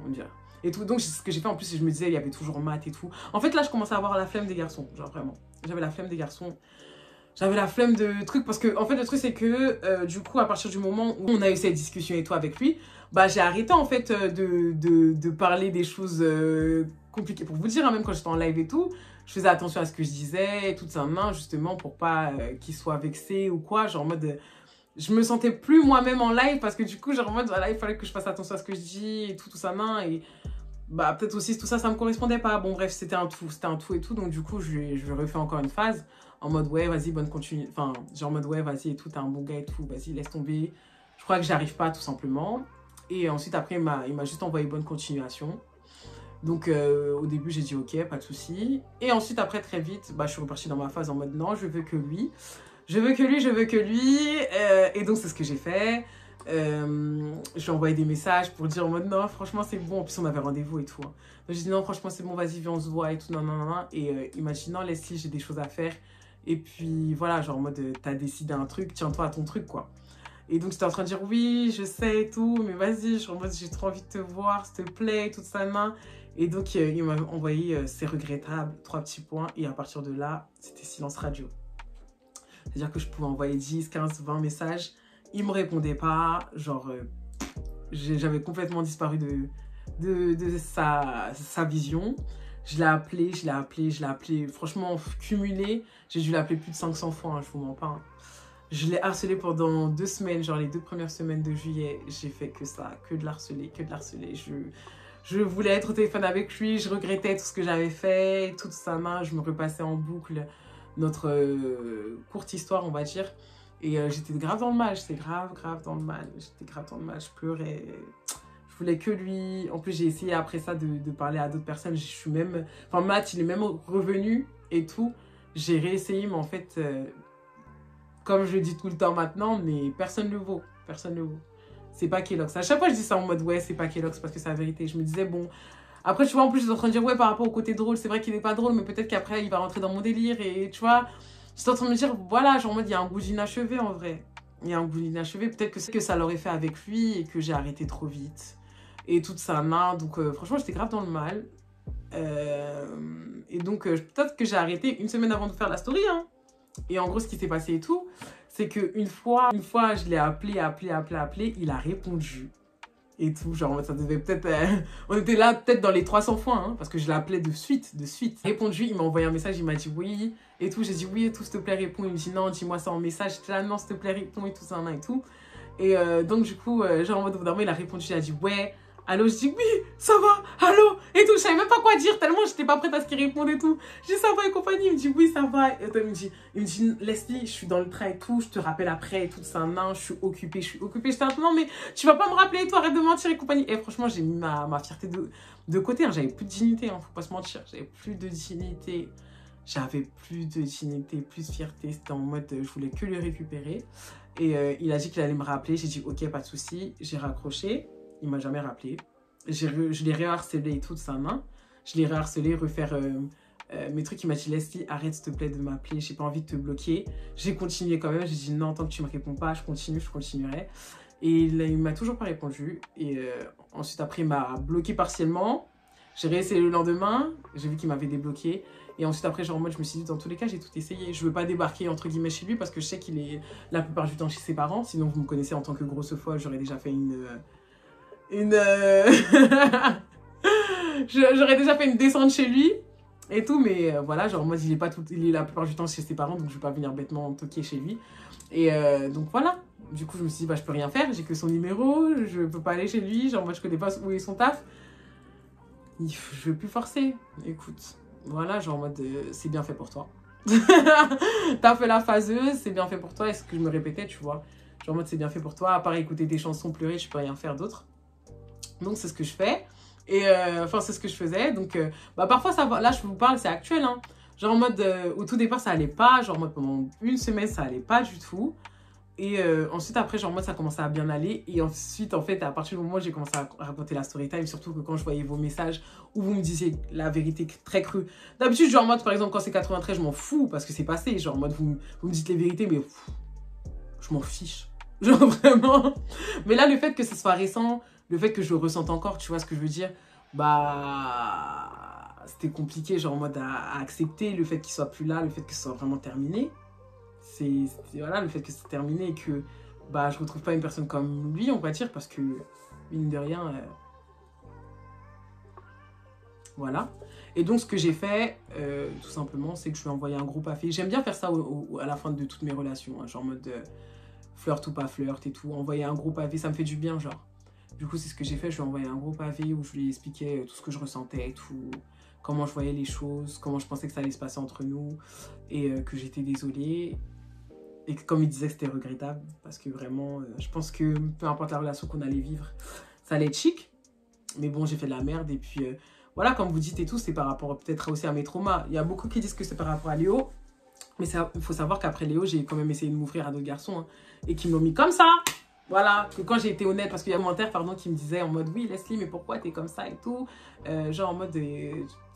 on dirait. Et tout, donc ce que j'ai fait en plus, c'est que je me disais, il y avait toujours maths et tout. En fait, là, je commençais à avoir la flemme des garçons, genre vraiment. J'avais la flemme des garçons. J'avais la flemme de trucs parce que, en fait, le truc, c'est que, du coup, à partir du moment où on a eu cette discussion et tout avec lui, bah, j'ai arrêté, en fait, de parler des choses compliquées. Pour vous dire, hein, même quand j'étais en live et tout, je faisais attention à ce que je disais, tout ça, justement, pour pas qu'il soit vexé ou quoi. Genre, en mode, je me sentais plus moi-même en live parce que, du coup, genre, en mode, voilà, il fallait que je fasse attention à ce que je dis et tout ça, et... Bah, peut-être aussi, tout ça, ça me correspondait pas. Bon, bref, c'était un tout et tout. Donc, du coup, je lui refais encore une phase. En mode, ouais, vas-y, bonne continue. Enfin, genre en mode, ouais, vas-y et tout, t'es un bon gars et tout, vas-y, laisse tomber. Je crois que j'arrive pas, tout simplement. Et ensuite, après, il m'a juste envoyé bonne continuation. Donc au début j'ai dit ok, pas de souci. Et ensuite après très vite, bah, je suis repartie dans ma phase en mode non, je veux que lui. Je veux que lui, je veux que lui. Et donc c'est ce que j'ai fait. Je lui ai envoyé des messages pour dire en mode non, franchement c'est bon. En plus on avait rendez-vous et tout. Hein. Donc j'ai dit non, franchement c'est bon, vas-y, viens, on se voit et tout. Non, non, non, non. Et il m'a dit non, Leslie, j'ai des choses à faire. Et puis voilà, genre en mode t'as décidé un truc, tiens-toi à ton truc quoi. Et donc j'étais en train de dire oui, je sais et tout, mais vas-y, en mode j'ai trop envie de te voir, s'il te plaît, et tout ça, main. Et donc il m'a envoyé c'est regrettable, 3 petits points. Et à partir de là, c'était silence radio. C'est-à-dire que je pouvais envoyer 10, 15, 20 messages. Il ne me répondait pas. Genre, j'avais complètement disparu de sa vision. Je l'ai appelé, je l'ai appelé, je l'ai appelé. Franchement, cumulé, j'ai dû l'appeler plus de 500 fois, hein, je vous mens pas. Hein. Je l'ai harcelé pendant 2 semaines, genre les 2 premières semaines de juillet. J'ai fait que ça, que de l'harceler, que de l'harceler. Je voulais être au téléphone avec lui, je regrettais tout ce que j'avais fait, toute sa main, je me repassais en boucle notre courte histoire, on va dire. Et j'étais grave dans le mal, j'étais grave dans le mal. J'étais grave dans le mal, je pleurais. Je voulais que lui. En plus, j'ai essayé après ça de parler à d'autres personnes. Je suis même... Enfin, Matt, il est même revenu et tout. J'ai réessayé, mais en fait, comme je le dis tout le temps maintenant, mais personne ne le vaut. Personne ne le vaut. C'est pas Kelox. À chaque fois, je dis ça en mode, ouais, c'est pas Kelox parce que c'est la vérité. Je me disais, bon... Après, tu vois, en plus, je suis en train de dire, ouais, par rapport au côté drôle, c'est vrai qu'il est pas drôle, mais peut-être qu'après, il va rentrer dans mon délire. Et tu vois, je suis en train de me dire, voilà, genre en mode, il y a un goût d'inachevé en vrai. Il y a un goût d'inachevé. Peut-être que c'est que ça l'aurait fait avec lui et que j'ai arrêté trop vite. Et toute sa main. Donc, franchement, j'étais grave dans le mal. Et donc, peut-être que j'ai arrêté 1 semaine avant de faire la story. Hein. Et en gros, ce qui s'est passé et tout, c'est qu'une fois, je l'ai appelé, il a répondu. Et tout, genre ça devait peut-être... on était là peut-être dans les 300 fois, hein, parce que je l'appelais de suite. Répondu, il m'a envoyé un message, il m'a dit oui, et tout. J'ai dit oui, et tout, s'il te plaît, réponds. Il me dit non, dis-moi ça en message. J'étais là, non, s'il te plaît, réponds, et tout ça, et tout. Et donc, du coup, genre en mode, au il a répondu, il a dit ouais. Allô, je dis oui, ça va, allô, et tout. Je savais même pas quoi dire, tellement j'étais pas prête à ce qu'il réponde et tout. Je dis ça va et compagnie, il me dit oui, ça va. Et il me dit Leslie, je suis dans le train et tout, je te rappelle après et tout ça, non, je suis occupée. J'étais un peu, non, mais tu vas pas me rappeler et tout, arrête de mentir et compagnie. Et franchement, j'ai mis ma fierté de côté, hein. J'avais plus de dignité, hein, faut pas se mentir, j'avais plus de dignité. J'avais plus de dignité, plus de fierté, c'était en mode, je voulais que le récupérer. Et il a dit qu'il allait me rappeler, j'ai dit ok, pas de souci, j'ai raccroché. Il m'a jamais rappelé. Je l'ai réharcelé et tout de sa main. Je l'ai réharcelé, refaire mes trucs. Il m'a dit Leslie, arrête s'il te plaît de m'appeler. J'ai pas envie de te bloquer. J'ai continué quand même. J'ai dit non, tant que tu me réponds pas, je continuerai. Et il m'a toujours pas répondu. Et ensuite, après, il m'a bloqué partiellement. J'ai réessayé le lendemain. J'ai vu qu'il m'avait débloqué. Et ensuite, après, genre, moi, je me suis dit, dans tous les cas, j'ai tout essayé. Je veux pas débarquer, entre guillemets, chez lui parce que je sais qu'il est la plupart du temps chez ses parents. Sinon, vous me connaissez en tant que grosse folle, j'aurais déjà fait j'aurais déjà fait une descente chez lui et tout, mais voilà, genre moi il est la plupart du temps chez ses parents, donc je vais pas venir bêtement toquer chez lui. Et donc voilà, du coup je me suis dit bah je peux rien faire, j'ai que son numéro, je peux pas aller chez lui, genre moi je connais pas où est son taf. Je veux plus forcer, écoute, voilà, genre en mode c'est bien fait pour toi. T'as fait la phaseuse, c'est bien fait pour toi, et ce que je me répétais, tu vois, genre en mode c'est bien fait pour toi, à part écouter des chansons, pleurer, je peux rien faire d'autre. Donc, c'est ce que je fais. Et enfin, c'est ce que je faisais. Donc, bah, parfois, ça va. Là, je vous parle, c'est actuel. Hein. Genre, en mode, au tout départ, ça allait pas. Genre, en mode, pendant 1 semaine, ça allait pas du tout. Et ensuite, après, genre, en mode, ça commençait à bien aller. Et ensuite, en fait, à partir du moment où j'ai commencé à raconter la story time, surtout que quand je voyais vos messages où vous me disiez la vérité très crue. D'habitude, genre, en mode, par exemple, quand c'est 93, je m'en fous parce que c'est passé. Genre, en mode, vous me dites les vérités, mais je m'en fiche. Genre, vraiment. Mais là, le fait que ce soit récent, le fait que je le ressente encore, tu vois ce que je veux dire, bah, c'était compliqué, genre en mode à accepter le fait qu'il soit plus là, le fait que ce soit vraiment terminé. Voilà, le fait que c'est terminé et que bah, je retrouve pas une personne comme lui, on va dire, parce que, mine de rien, voilà. Et donc, ce que j'ai fait, tout simplement, c'est que je lui ai envoyé un groupe à filles. J'aime bien faire ça à la fin de toutes mes relations, hein, genre en mode flirt ou pas flirt et tout. Envoyer un gros pavé, ça me fait du bien, genre. Du coup, c'est ce que j'ai fait. Je lui ai envoyé un gros pavé où je lui expliquais tout ce que je ressentais, tout, comment je voyais les choses, comment je pensais que ça allait se passer entre nous et que j'étais désolée. Et que, comme il disait, c'était regrettable parce que vraiment, je pense que peu importe la relation qu'on allait vivre, ça allait être chic. Mais bon, j'ai fait de la merde et puis voilà, comme vous dites et tout, c'est par rapport peut-être aussi à mes traumas. Il y a beaucoup qui disent que c'est par rapport à Léo. Mais il faut savoir qu'après Léo, j'ai quand même essayé de m'ouvrir à d'autres garçons. Hein, et qui me l'ont mis comme ça. Voilà, que quand j'ai été honnête, parce qu'il y a un commentaire, pardon, qui me disait en mode, oui, Leslie, mais pourquoi t'es comme ça et tout. Genre en mode,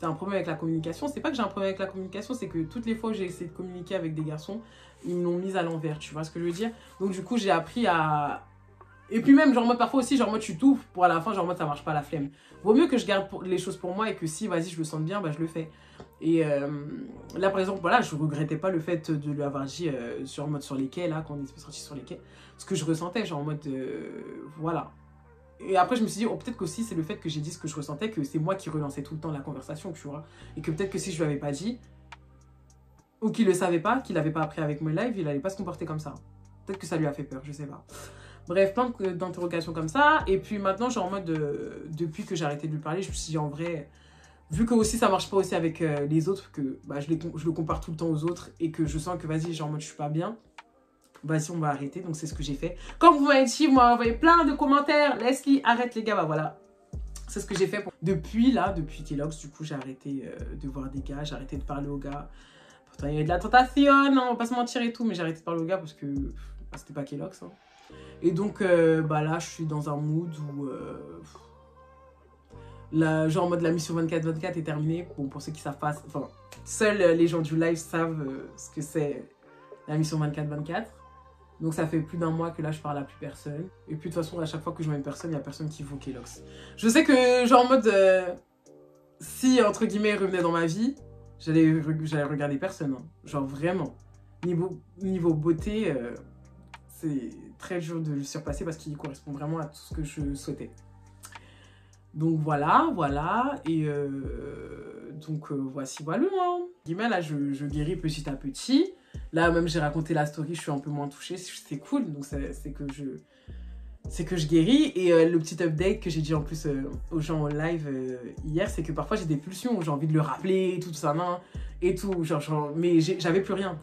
t'as un problème avec la communication. C'est pas que j'ai un problème avec la communication, c'est que toutes les fois où j'ai essayé de communiquer avec des garçons, ils me l'ont mise à l'envers, tu vois ce que je veux dire. Donc du coup, j'ai appris à... Et puis même, genre, moi, parfois aussi, genre, moi, tu t'ouvres pour à la fin, genre, moi, ça marche pas la flemme. Vaut mieux que je garde les choses pour moi et que si, vas-y, je le sens bien, bah, je le fais. Et là, par exemple, voilà, je regrettais pas le fait de lui avoir dit sur les quais, là, quand on est sorti sur les quais, ce que je ressentais, genre, en mode, voilà. Et après, je me suis dit, oh, peut-être qu'aussi, c'est le fait que j'ai dit ce que je ressentais, que c'est moi qui relançais tout le temps la conversation, tu vois. Et que peut-être que si je lui avais pas dit, ou qu'il le savait pas, qu'il avait pas appris avec mes lives, il allait pas se comporter comme ça. Peut-être que ça lui a fait peur, je sais pas. Bref, plein d'interrogations comme ça. Et puis maintenant, genre en mode, depuis que j'ai arrêté de lui parler, je me suis dit en vrai, vu que aussi ça marche pas aussi avec les autres, que bah, je le compare tout le temps aux autres et que je sens que vas-y, genre en mode je suis pas bien, vas-y, on va arrêter. Donc c'est ce que j'ai fait. Comme vous m'avez dit, vous m'avez envoyé plein de commentaires. Leslie, arrête les gars, bah voilà. C'est ce que j'ai fait. Depuis Kellogg's, du coup, j'ai arrêté de voir des gars, j'ai arrêté de parler aux gars. Pourtant, il y avait de la tentation, non, on va pas se mentir et tout, mais j'ai arrêté de parler aux gars parce que bah, c'était pas Kellogg's. Hein. Et donc, bah là, je suis dans un mood où, genre en mode la mission 24-24 est terminée. Bon, pour ceux qui savent pas, enfin, seuls les gens du live savent ce que c'est la mission 24-24. Donc, ça fait plus d'un mois que là, je parle à plus personne. Et puis, de toute façon, à chaque fois que je vois une personne, il n'y a personne qui vaut Kellogg's. Je sais que, genre en mode, si, entre guillemets, il revenait dans ma vie, j'allais regarder personne. Hein. Genre, vraiment. Niveau beauté... c'est très dur de le surpasser parce qu'il correspond vraiment à tout ce que je souhaitais. Donc voilà. Et voici, voilà. Hein. Là, je guéris petit à petit. Là, même, j'ai raconté la story, je suis un peu moins touchée. C'est cool, donc c'est que je guéris. Et le petit update que j'ai dit en plus aux gens en live hier, c'est que parfois j'ai des pulsions, j'ai envie de le rappeler, tout ça, non, et tout. Mais j'avais plus rien,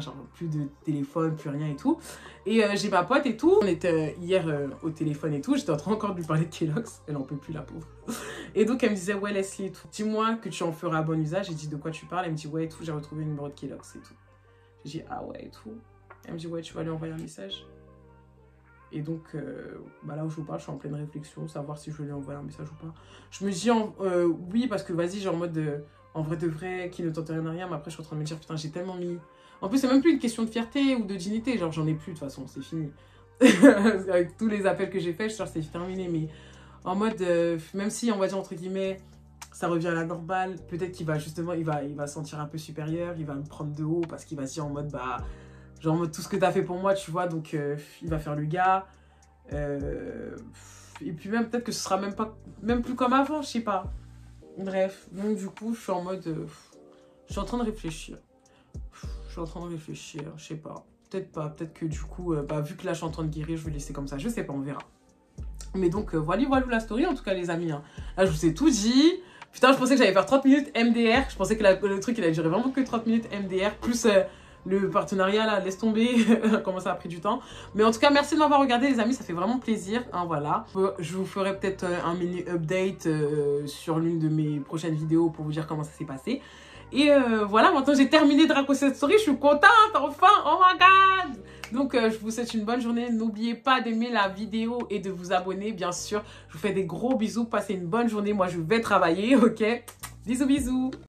genre plus de téléphone, plus rien et tout. Et j'ai ma pote et tout, on était hier au téléphone et tout, j'étais en train encore de lui parler de Kellogg's, elle en peut plus la pauvre. Et donc elle me disait, ouais Leslie et tout, dis-moi que tu en feras bon usage. J'ai dit, de quoi tu parles? Elle me dit, ouais et tout, j'ai retrouvé le numéro de Kellogg's et tout. J'ai dit, ah ouais et tout. Elle me dit, ouais, tu vas lui envoyer un message. Et donc, bah là où je vous parle, je suis en pleine réflexion, savoir si je vais lui envoyer un message ou pas. Je me dis, oui, parce que vas-y, genre en mode, en vrai de vrai, qui ne tente rien à rien, mais après je suis en train de me dire, putain, j'ai tellement mis... En plus, c'est même plus une question de fierté ou de dignité, genre j'en ai plus de toute façon, c'est fini. Avec tous les appels que j'ai faits, genre c'est terminé, mais en mode, même si, on va dire entre guillemets, ça revient à la normale, peut-être qu'il va justement, il va se sentir un peu supérieur, il va me prendre de haut parce qu'il va se dire en mode, bah... Genre en mode tout ce que t'as fait pour moi, tu vois, donc il va faire le gars. Et puis même peut-être que ce sera même plus comme avant, je sais pas. Bref, donc du coup, je suis en mode... je suis en train de réfléchir. Je sais pas. Peut-être pas, peut-être que du coup, bah, vu que là je suis en train de guérir, je vais laisser comme ça, je sais pas, on verra. Mais donc voilà la story en tout cas les amis. Hein. Là je vous ai tout dit. Putain, je pensais que j'allais faire 30 minutes MDR. Je pensais que le truc il allait durer vraiment que 30 minutes MDR. Plus le partenariat là, laisse tomber. Comment ça a pris du temps. Mais en tout cas, merci de m'avoir regardé les amis. Ça fait vraiment plaisir. Hein, voilà. Je vous ferai peut-être un mini update sur l'une de mes prochaines vidéos pour vous dire comment ça s'est passé. Et voilà, maintenant j'ai terminé de raconter cette story. Je suis contente, enfin. Oh my god. Donc, je vous souhaite une bonne journée. N'oubliez pas d'aimer la vidéo et de vous abonner, bien sûr. Je vous fais des gros bisous. Passez une bonne journée. Moi, je vais travailler, ok? Bisous, bisous.